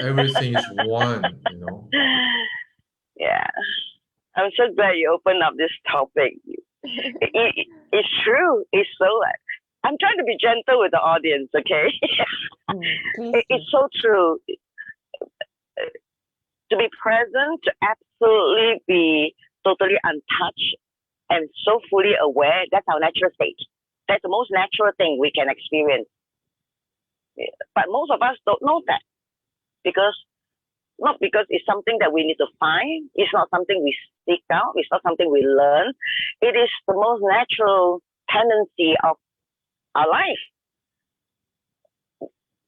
everything is one, you know. Yeah. I'm so glad you opened up this topic. It's true. It's so. I'm trying to be gentle with the audience, okay? It's so true. To be present, to absolutely be totally untouched and so fully aware, that's our natural state. That's the most natural thing we can experience. But most of us don't know that, not because it's something that we need to find. It's not something we seek out. It's not something we learn. It is the most natural tendency of our life.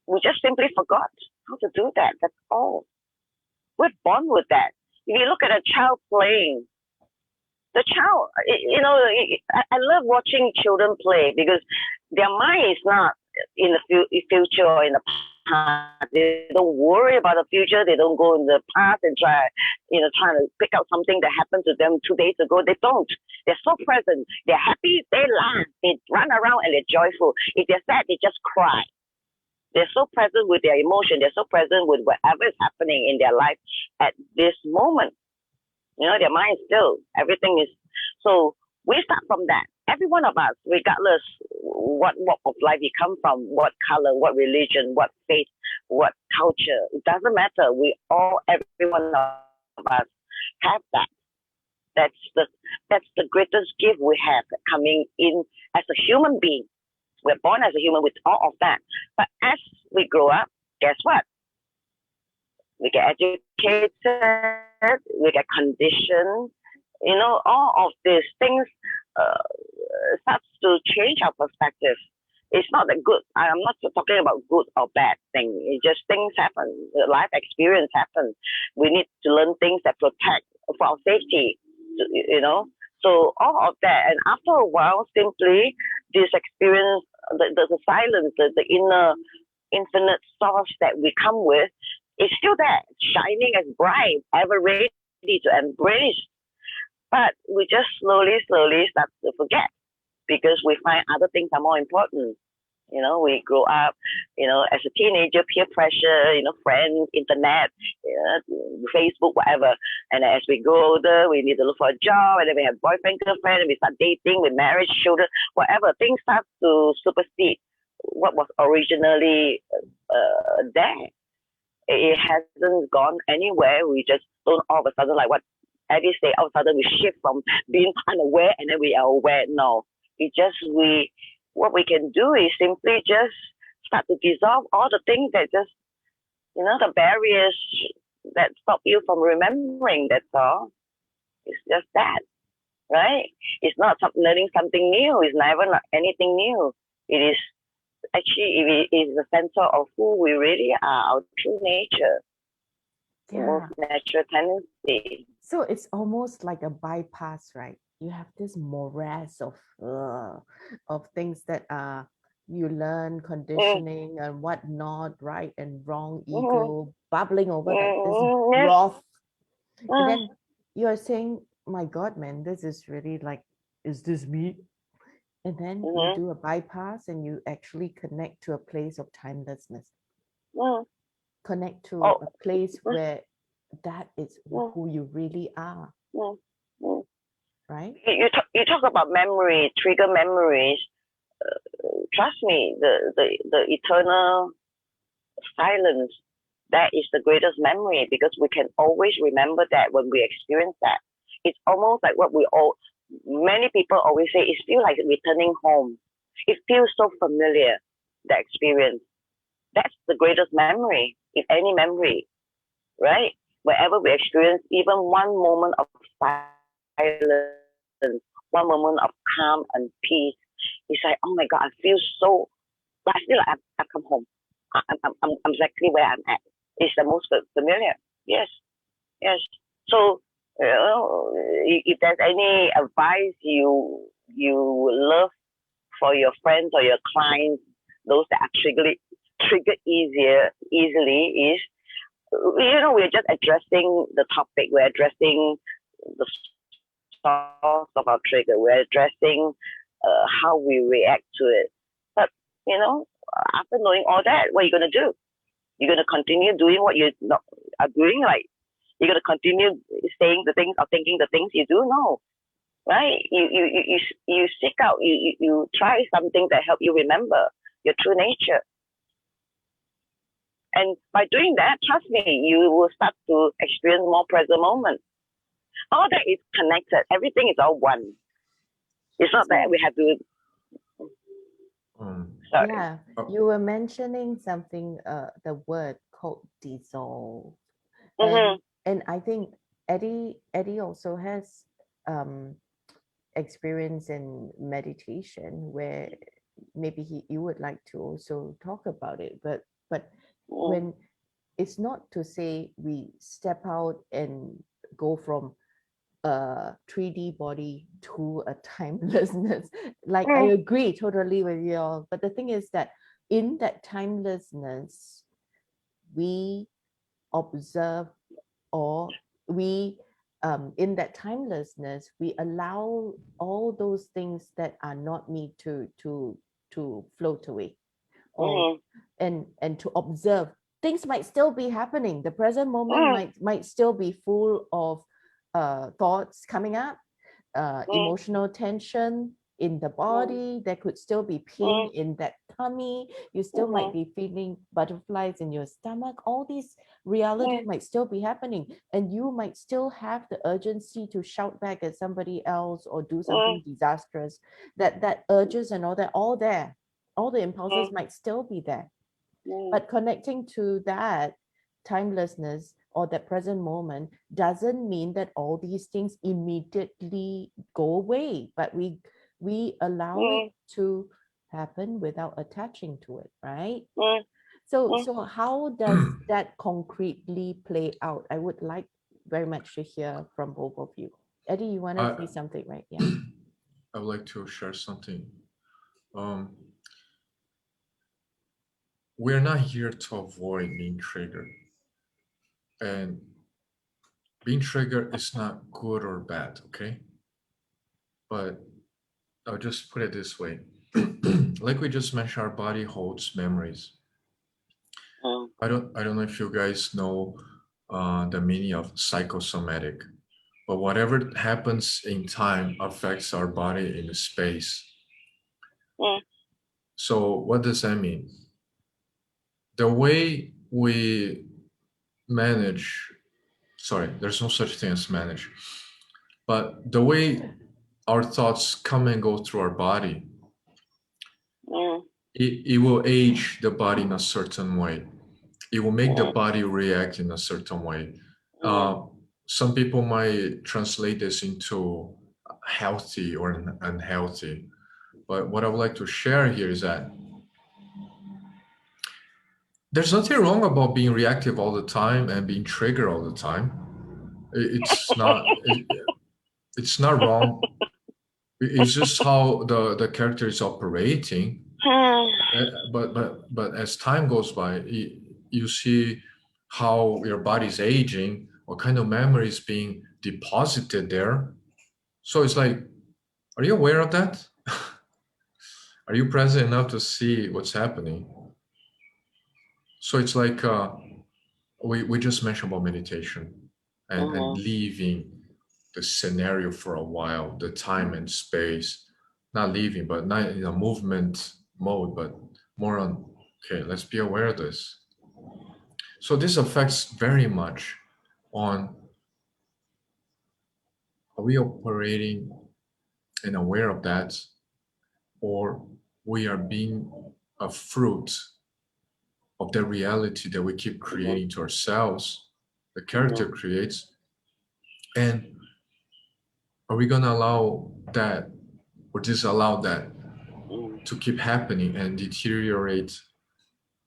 We just simply forgot how to do that. That's all. We're born with that. If you look at a child playing, the child, you know, I love watching children play because their mind is not in the future or in the past. They don't worry about the future. They don't go in the past and trying to pick out something that happened to them 2 days ago. They don't. They're so present. They're happy. They laugh. They run around and they're joyful. If they're sad, they just cry. They're so present with their emotion. They're so present with whatever is happening in their life at this moment. You know, their mind is still. Everything is. So we start from that. Every one of us, regardless what walk of life you come from, what color, what religion, what faith, what culture, it doesn't matter. Every one of us have that. That's the greatest gift we have coming in as a human being. We're born as a human with all of that. But as we grow up, guess what? we get educated, we get conditioned. You know, all of these things starts to change our perspective. It's not that good. I'm not talking about good or bad thing. It's just things happen. Life experience happens. We need to learn things that protect for our safety. You know, so all of that, and after a while, simply this experience, the silence, the inner infinite source that we come with, is still there, shining as bright, ever ready to embrace. But we just slowly start to forget because we find other things are more important. You know, we grow up, you know, as a teenager, peer pressure, you know, friends, internet, Facebook, whatever. And as we grow older, we need to look for a job, and then we have boyfriend, girlfriend, and we start dating, with marriage, children, whatever. Things start to supersede what was originally there. It hasn't gone anywhere. We just don't all of a sudden, like what Eddie say, all of a sudden we shift from being unaware and then we are aware. No, what we can do is simply just start to dissolve all the things that just, you know, the barriers that stop you from remembering. That's all. It's just that, right? It's not learning something new. It's never not anything new. It is actually, it is the center of who we really are, our true nature, most natural tendency. So it's almost like a bypass, right? You have this morass of things that you learn, conditioning and whatnot, right and wrong, ego bubbling over like this broth. And then you are saying, my God, man, this is really like, is this me? And then you do a bypass and you actually connect to a place of timelessness. Connect to a place where that is who you really are. Right? You talk about memory, trigger memories. Trust me, the eternal silence, that is the greatest memory, because we can always remember that when we experience that. It's almost like what many people always say, it feels like returning home. It feels so familiar, the experience. That's the greatest memory, if any memory, right? Wherever we experience even one moment of silence, one moment of calm and peace, it's like, oh my God, I feel so, I feel like I've come home. I'm exactly where I'm at. It's the most familiar. Yes. So, if there's any advice you love for your friends or your clients, those that are triggered easily, is, you know, we're just addressing the topic. We're addressing the source of our trigger. We're addressing how we react to it. But, you know, after knowing all that, what are you going to do? You're going to continue doing what you are doing? Like, you're going to continue saying the things or thinking the things you do? No. Right? You seek out, you try something that help you remember your true nature. And by doing that, trust me, you will start to experience more present moments. All that is connected. Everything is all one. It's not that we have to. Sorry. Yeah, you were mentioning something, the word called dissolve. And I think Eddie also has experience in meditation, where maybe you would like to also talk about it. But when it's not to say we step out and go from a 3D body to a timelessness. Like, I agree totally with you all. But the thing is that in that timelessness, we observe, or we in that timelessness, we allow all those things that are not me to float away, or and to observe. Things might still be happening. The present moment might still be full of thoughts coming up, emotional tension in the body. There could still be pain in that tummy. You still might be feeling butterflies in your stomach. All these reality might still be happening, and you might still have the urgency to shout back at somebody else or do something disastrous. That urges and all that, all the impulses might still be there. But connecting to that timelessness or that present moment doesn't mean that all these things immediately go away, but we allow it to happen without attaching to it, right? So how does that concretely play out? I would like very much to hear from both of you. Eddie, you want to say something, right? Yeah. I would like to share something. We're not here to avoid being triggered. And being triggered is not good or bad, okay? But I'll just put it this way. Like we just mentioned, our body holds memories. I don't know if you guys know the meaning of psychosomatic, but whatever happens in time affects our body in the space. So what does that mean? The way we manage, sorry, there's no such thing as manage, but the way our thoughts come and go through our body, it will age the body in a certain way. It will make the body react in a certain way. Some people might translate this into healthy or unhealthy. But what I would like to share here is that there's nothing wrong about being reactive all the time and being triggered all the time. It's not wrong. It's just how the character is operating. But as time goes by, you see how your body's aging, what kind of memory is being deposited there. So it's like, are you aware of that? Are you present enough to see what's happening? So it's like we just mentioned about meditation and leaving the scenario for a while, the time and space, not leaving, but not in a movement mode, but more on, okay, let's be aware of this. So this affects very much on, are we operating and aware of that, or we are being a fruit of the reality that we keep creating to ourselves, the character creates, and are we going to allow that or disallow that to keep happening and deteriorate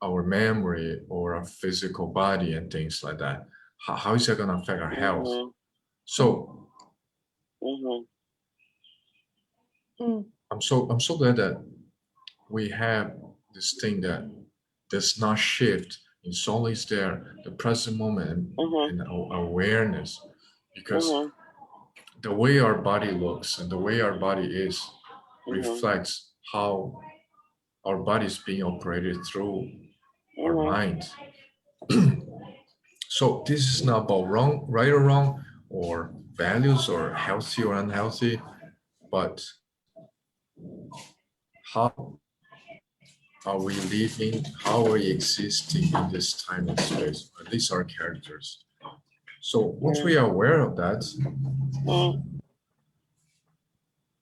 our memory or our physical body and things like that? How is that going to affect our health? So I'm so glad that we have this thing that does not shift. It's always there, the present moment and awareness, because the way our body looks and the way our body is reflects how our body is being operated through our mind. So this is not about right or wrong, or values, or healthy or unhealthy, but how are we living, how are we existing in this time and space, at least our characters. So once we are aware of that,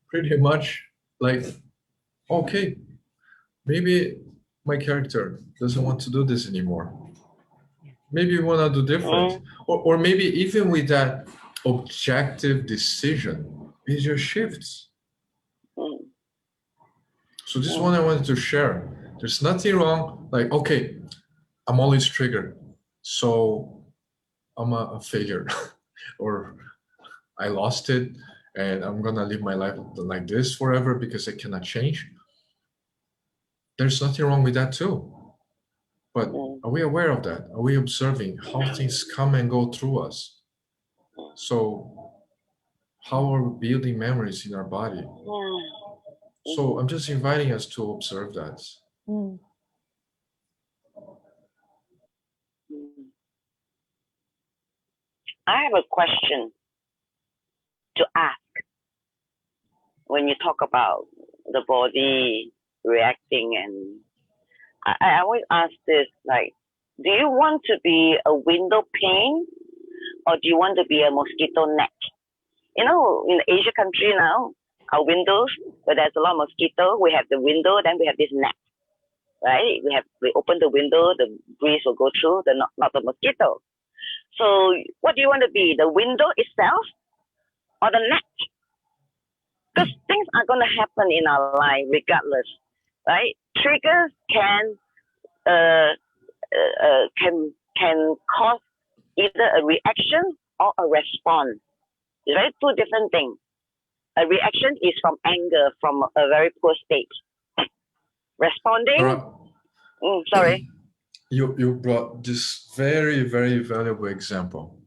pretty much like, okay, maybe my character doesn't want to do this anymore. Maybe we want to do different. Or maybe even with that objective decision, it just shifts. So this is one I wanted to share. There's nothing wrong, like, okay, I'm always triggered, so I'm a failure, or I lost it, and I'm gonna live my life like this forever because I cannot change. There's nothing wrong with that too. But are we aware of that? Are we observing how things come and go through us? So how are we building memories in our body? So I'm just inviting us to observe that. I have a question to ask when you talk about the body reacting, and I always ask this, like, do you want to be a window pane or do you want to be a mosquito net? You know, in the Asia country now, our windows, where there's a lot of mosquito, we have the window, then we have this net. right? We open the window, the breeze will go through, not the mosquito. So what do you want to be? The window itself or the net? Because things are going to happen in our life regardless, right? Triggers can cause either a reaction or a response. It's very two different things. A reaction is from anger, from a very poor state. Responding, sorry. You brought this very, very valuable example.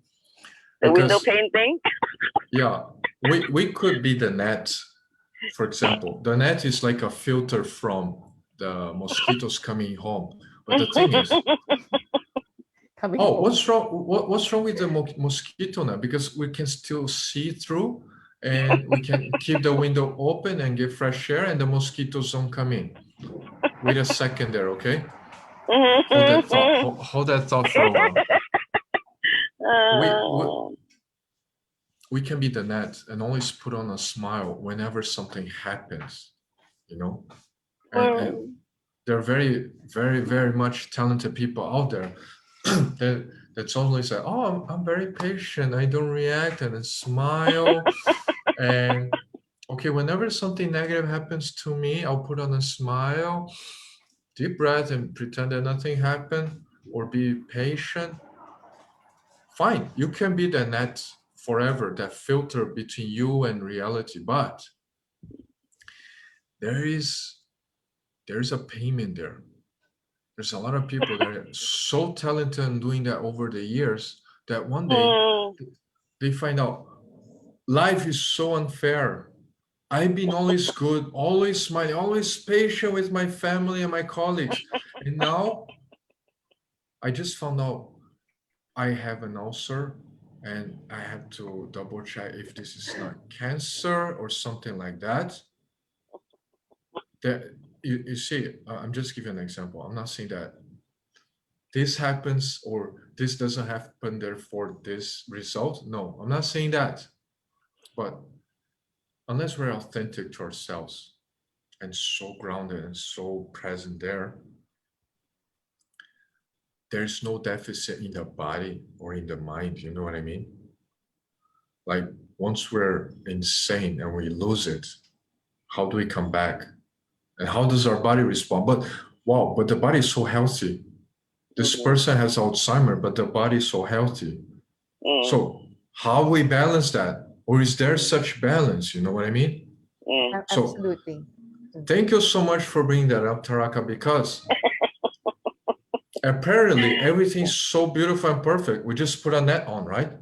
The window pane thing? Yeah, we could be the net, for example. The net is like a filter from the mosquitoes coming home. But the thing is, what's wrong? What's wrong with the mosquito net? Because we can still see through, and we can keep the window open and get fresh air, and the mosquitoes don't come in. Wait a second there, okay? Hold that thought for a while. We can be the net and always put on a smile whenever something happens, you know? And there are very, very, very much talented people out there that's always like, oh, I'm very patient. I don't react and then smile. And okay, whenever something negative happens to me, I'll put on a smile, deep breath, and pretend that nothing happened, or be patient. Fine, you can be the net forever, that filter between you and reality, but there's a payment there. There's a lot of people that are so talented in doing that over the years that one day they find out life is so unfair. I've been always good, always smiling, always patient with my family and my colleagues. And now I just found out I have an ulcer and I have to double check if this is not cancer or something like that. That you see, I'm just giving an example. I'm not saying that this happens or this doesn't happen, therefore this result. No, I'm not saying that. But unless we're authentic to ourselves and so grounded and so present there, there's no deficit in the body or in the mind. You know what I mean? Like once we're insane and we lose it, how do we come back? And how does our body respond? But wow, but the body is so healthy. This person has Alzheimer's, but the body is so healthy. So how we balance that? Or is there such balance? You know what I mean? Absolutely. So, thank you so much for bringing that up, Taraka, because apparently everything's so beautiful and perfect. We just put a net on, right?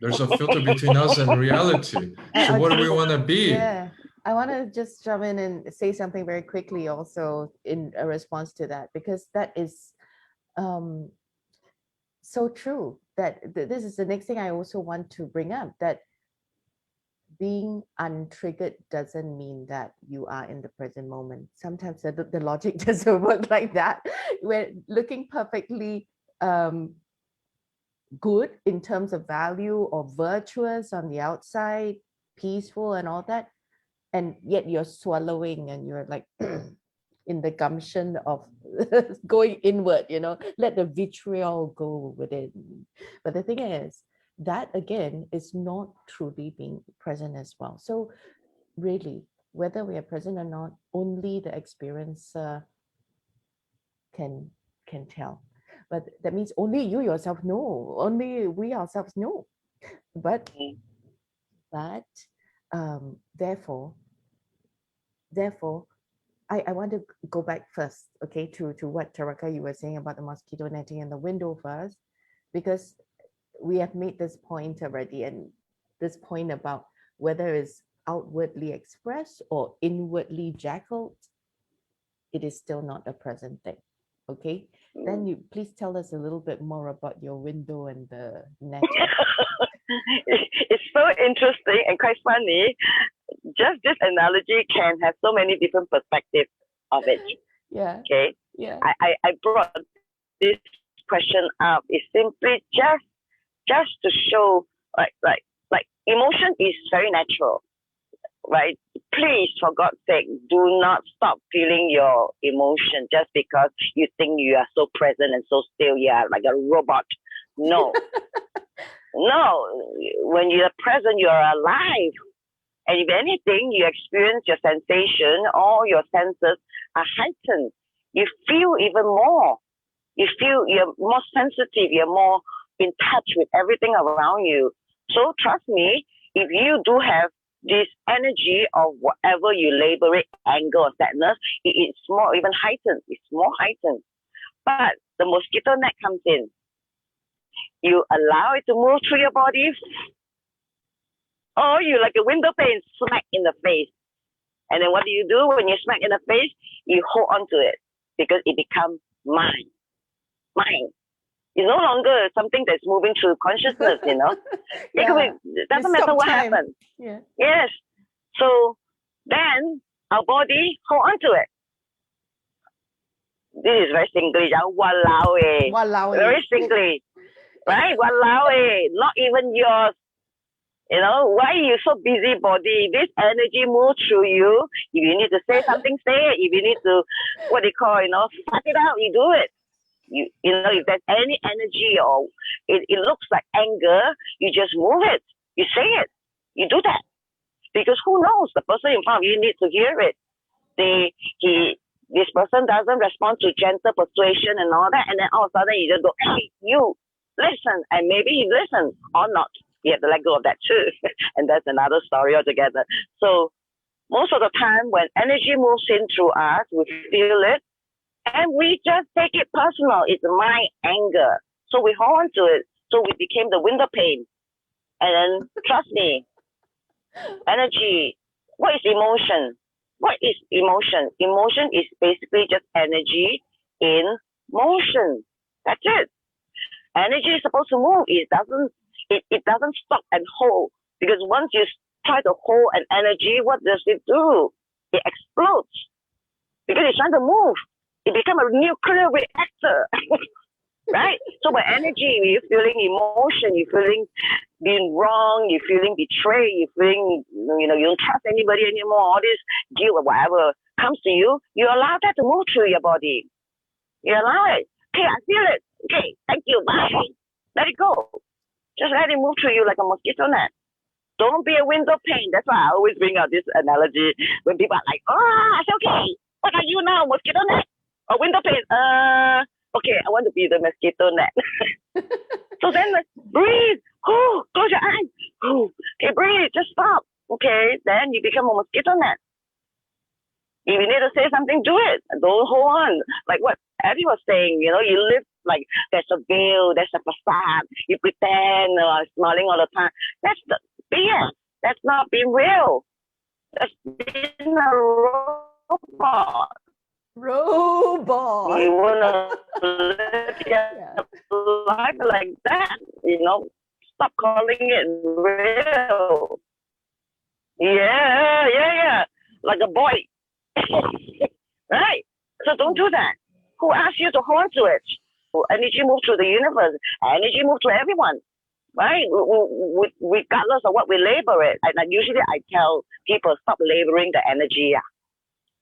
There's a filter between us and reality. So what do we want to be? Yeah, I want to just jump in and say something very quickly also in a response to that, because that is so true. That this is the next thing I also want to bring up, that being untriggered doesn't mean that you are in the present moment. Sometimes the logic doesn't work like that. We're looking perfectly good in terms of value or virtuous on the outside, peaceful and all that, and yet you're swallowing and you're like in the gumption of going inward, you know, let the vitriol go within. But the thing is, that again is not truly being present as well. So really, whether we are present or not, only the experiencer can tell. But that means only you yourself know, only we ourselves know. But therefore, I want to go back first, okay, to what Taraka you were saying about the mosquito netting and the window first, because we have made this point already, and this point about whether it's outwardly expressed or inwardly jackaled, it is still not a present thing. Okay, then you please tell us a little bit more about your window and the net. It's so interesting and quite funny. Just this analogy can have so many different perspectives of it. Yeah. Okay. Yeah. I brought this question up is simply just to show like emotion is very natural. right? Please, for God's sake, do not stop feeling your emotion just because you think you are so present and so still. You are like a robot. No, no. When you are present, you are alive. And if anything, you experience your sensation, all your senses are heightened. You feel even more. You feel you're more sensitive. You're more in touch with everything around you. So trust me, if you do have this energy of whatever you label it, anger or sadness, it's more even heightened. It's more heightened. But the mosquito net comes in. You allow it to move through your body, or you like a window pane smack in the face. And then what do you do when you smack in the face? You hold on to it because it becomes mine. Mine. It's no longer something that's moving through consciousness, you know. It doesn't matter what happens. Yeah. Yes. So then our body hold on to it. This is very Singlish. Walao eh. Walao eh. Very Singlish. Right? Walao eh. Not even yours. You know, why are you so busy body? This energy moves through you. If you need to say something, say it. If you need to, what they call, suck it out, you do it. You know, if there's any energy or it looks like anger, you just move it. You say it. You do that. Because who knows? The person in front of you needs to hear it. This person doesn't respond to gentle persuasion and all that, and then all of a sudden you just go, hey, you, listen. And maybe he listens or not. You have to let go of that too. And that's another story altogether. So most of the time when energy moves in through us, we feel it, and we just take it personal. It's my anger. So we hold on to it. So we became the window pane. And then, trust me, energy. What is emotion? What is emotion? Emotion is basically just energy in motion. That's it. Energy is supposed to move. It doesn't stop and hold. Because once you try to hold an energy, what does it do? It explodes. Because it's trying to move. It becomes a nuclear reactor. Right? So by energy, you're feeling emotion, you're feeling being wrong, you're feeling betrayed, you're feeling, you don't trust anybody anymore, all this guilt or whatever comes to you, you allow that to move through your body. You allow it. Okay, I feel it. Okay, thank you, bye. Let it go. Just let it move through you like a mosquito net. Don't be a window pane. That's why I always bring out this analogy when people are like, I say, okay, what are you now, mosquito net? Or window pane? Okay, I want to be the mosquito net. So then breathe. Close your eyes. Okay, breathe. Just stop. Okay, then you become a mosquito net. If you need to say something, do it. Don't hold on. Like what Abby was saying, you live like there's a veil, there's a facade. You pretend smiling all the time. That's the BS. That's not being real. That's being a robot. Robot. You want to live your life like that, Stop calling it real. Yeah. Like a boy. Right? So don't do that. Who asked you to hold on to it? Energy moves through the universe. Energy moves to everyone. Right? Regardless of what we label it. And usually I tell people, stop labeling the energy.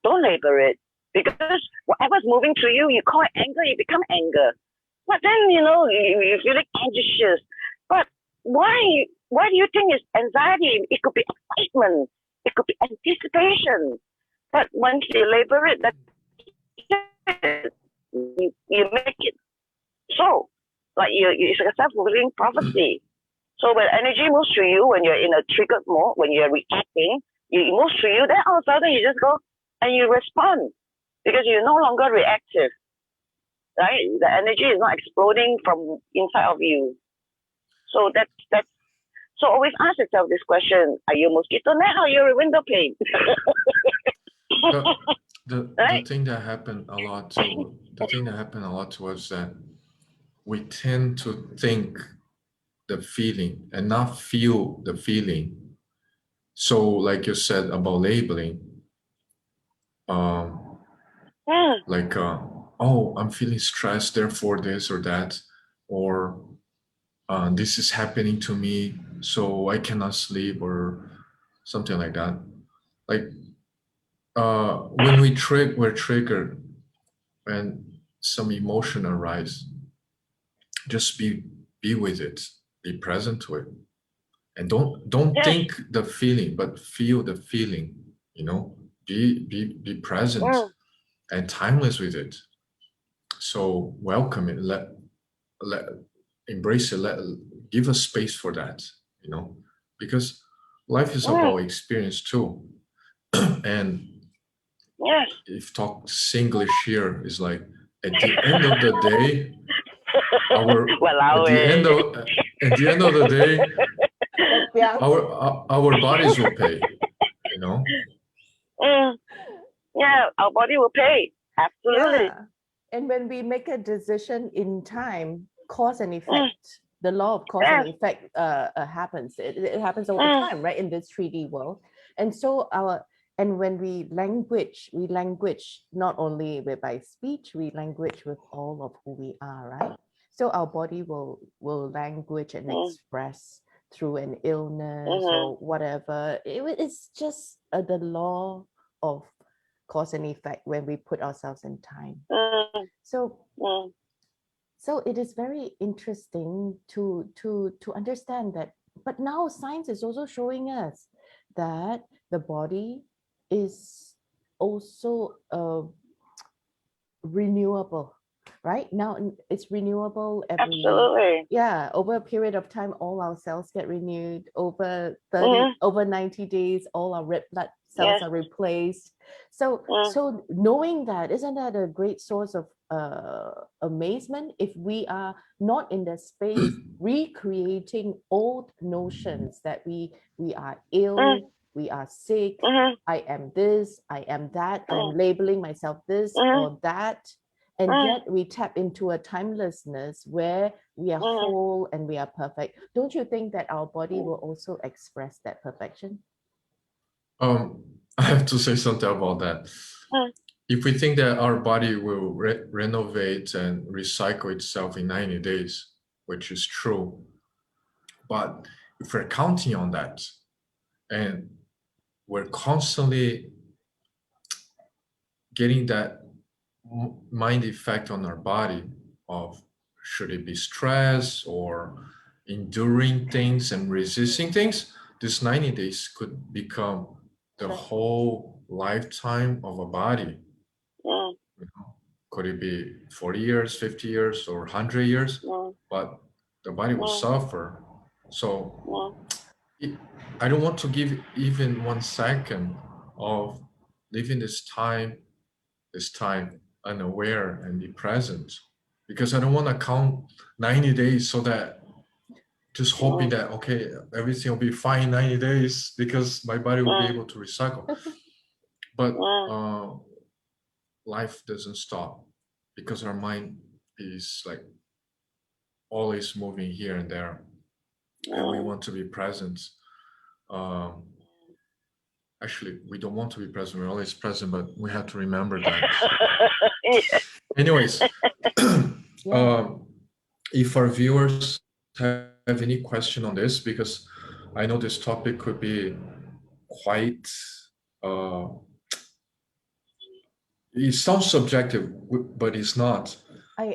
Don't label it. Because whatever's moving through you, you call it anger, it becomes anger. But then, you're feeling anxious. But why do you think it's anxiety? It could be excitement. It could be anticipation. But once you label it, you make it so. Like it's like a self-fulfilling prophecy. So when energy moves through you, when you're in a triggered mode, when you're reacting, it moves through you, then all of a sudden you just go and you respond. Because you're no longer reactive, right? The energy is not exploding from inside of you. So that's. So always ask yourself this question: are you a mosquito net or you're a window pane? The thing that happened a lot to us that we tend to think the feeling and not feel the feeling. So, like you said about labeling. Like, I'm feeling stressed, therefore this or that, or this is happening to me, so I cannot sleep, or something like that. Like when we're triggered and some emotion arise, just be with it, be present to it, and don't Yes. think the feeling, but feel the feeling. You know, be present and timeless with it. So welcome it, let embrace it, give a space for that. You know, because life is about experience too. And Yes. if talk Singlish here is like at the end of the day, Walao at the end of the day, Yeah. our bodies will pay. You know. Yeah, our body will pay. Absolutely. Yeah. And when we make a decision in time, cause and effect, the law of cause and effect happens. It happens all the time, right? In this 3D world. And so when we language not only by speech, we language with all of who we are, right? So our body will language and express through an illness or whatever. It's just the law of cause and effect when we put ourselves in time. So it is very interesting to understand that. But now science is also showing us that the body is also renewable. Right now, it's renewable Absolutely. over a period of time. All our cells get renewed over 30, over 90 days. All our red blood cells are replaced. So knowing that, isn't that a great source of amazement? If we are not in the space recreating old notions that we are ill, we are sick, I am this, I am that, I'm labeling myself this or that. And yet we tap into a timelessness where we are whole and we are perfect. Don't you think that our body will also express that perfection? I have to say something about that. If we think that our body will renovate and recycle itself in 90 days, which is true, but if we're counting on that and we're constantly getting that mind effect on our body of should it be stress or enduring things and resisting things, this 90 days could become the whole lifetime of a body. You know, could it be 40 years, 50 years, or 100 years? But the body will suffer. So I don't want to give even 1 second of living this time unaware and be present, because I don't want to count 90 days so that just hoping that, okay, everything will be fine in 90 days because my body will be able to recycle. But life doesn't stop because our mind is like always moving here and there, and we want to be present. Actually, we don't want to be present, we're always present, but we have to remember that. Anyways, if our viewers have any question on this, because I know this topic could be quite, it sounds subjective, but it's not. I'm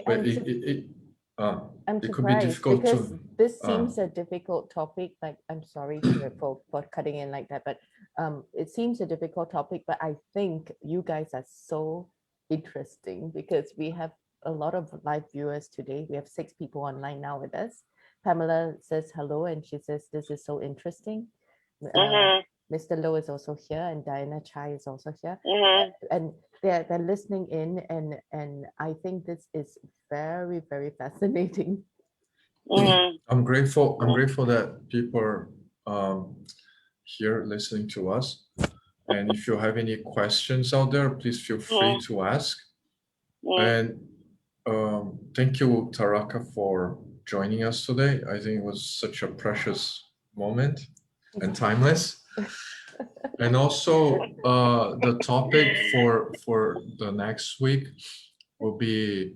it could be difficult because to, this seems a difficult topic. Like, I'm sorry for cutting in like that, but it seems a difficult topic. But I think you guys are so interesting because we have a lot of live viewers today. We have 6 people online now with us. Pamela says hello, and she says this is so interesting. Mr. Low is also here, and Diana Chai is also here, and they're listening in, and I think this is very, very fascinating. I'm grateful that people are here listening to us, and if you have any questions out there, please feel free to ask. And thank you, Taraka, for joining us today. I think it was such a precious moment and timeless. And also the topic for the next week will be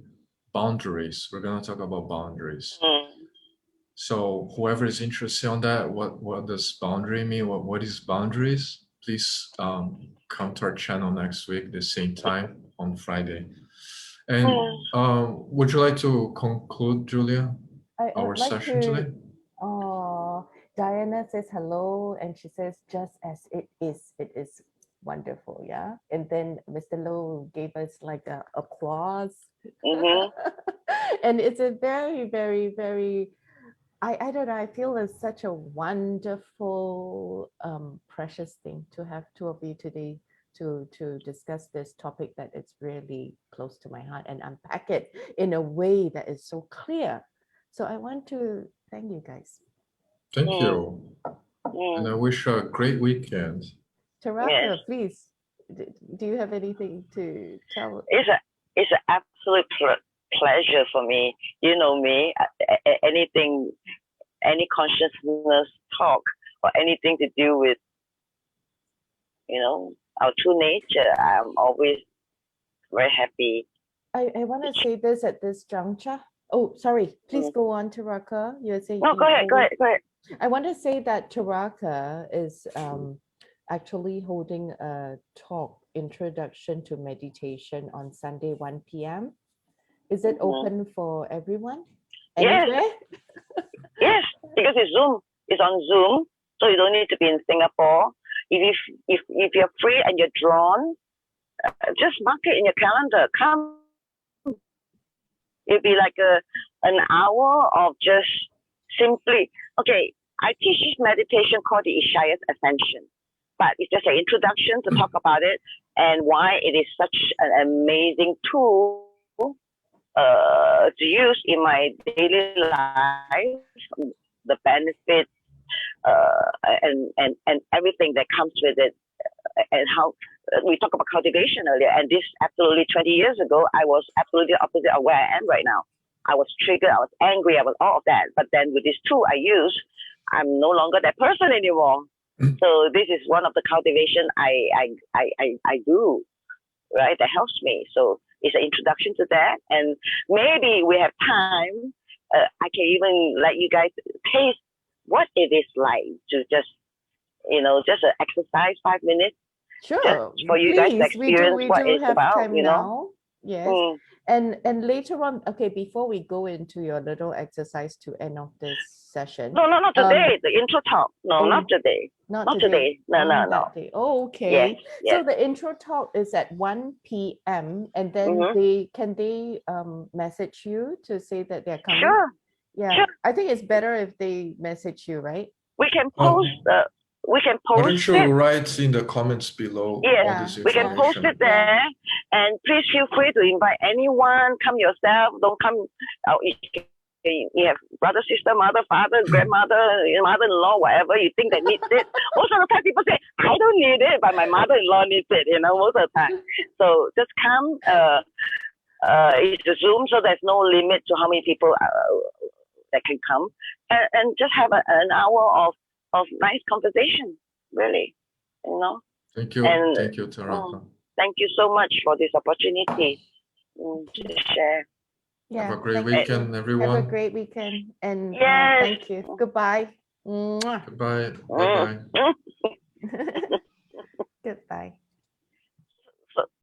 boundaries. We're going to talk about boundaries. So whoever is interested on that, what does boundary mean? What is boundaries? please come to our channel next week, the same time on Friday. And would you like to conclude, Julia, our I'd like session today? Diana says hello, and she says, just as it is wonderful, yeah. And then Mr. Low gave us like a applause. And it's a very, very, very, I don't know, I feel it's such a wonderful, precious thing to have two of you today to discuss this topic that is really close to my heart and unpack it in a way that is so clear. So I want to thank you guys. Thank you. And I wish you a great weekend. Taraka, please, do you have anything to tell? It's an absolute pleasure for me. You know me, anything, any consciousness talk or anything to do with, our true nature, I'm always very happy. I want to say this at this juncture. Oh, sorry. Please go on, Taraka. You're saying. No, go ahead. I want to say that Taraka is actually holding a talk, Introduction to Meditation, on Sunday, 1 p.m. Is it open for everyone? Anywhere? Yes, because it's Zoom. It's on Zoom, so you don't need to be in Singapore. If you're free and you're drawn, just mark it in your calendar. Come. It'll be like an hour of just simply, okay, I teach this meditation called the Ishaya's Ascension, but it's just an introduction to talk about it and why it is such an amazing tool to use in my daily life, the benefits and everything that comes with it, and how we talked about cultivation earlier. And this absolutely 20 years ago, I was absolutely opposite of where I am right now. I was triggered, I was angry, I was all of that. But then with this tool I use, I'm no longer that person anymore. So this is one of the cultivation I do, right? That helps me. So it's an introduction to that. And maybe we have time, I can even let you guys taste what it is like to just, just an exercise, 5 minutes. Sure. For you guys to experience what it's about, now. Yes. And later on, okay, before we go into your little exercise to end off this session. No, not today. The intro talk. No, not today. Not today. No. Oh, okay. Yes. So the intro talk is at 1 p.m. and then can they message you to say that they're coming? Sure. Yeah. Sure. I think it's better if they message you, right? We can post we can post why don't you write in the comments below all this information? We can post it there, and please feel free to invite anyone. Come yourself. Don't come. You have brother, sister, mother, father, grandmother, mother-in-law, whatever you think that needs it. Most of the time, people say, "I don't need it," but my mother-in-law needs it. Most of the time. So just come. It's a Zoom, so there's no limit to how many people that can come, and just have an hour of nice conversation, really, Thank you. And, thank you, Taraka. Thank you so much for this opportunity to share. Yeah. Have a great weekend, everyone. Have a great weekend. And yes. Thank you. Goodbye. Goodbye. Bye-bye.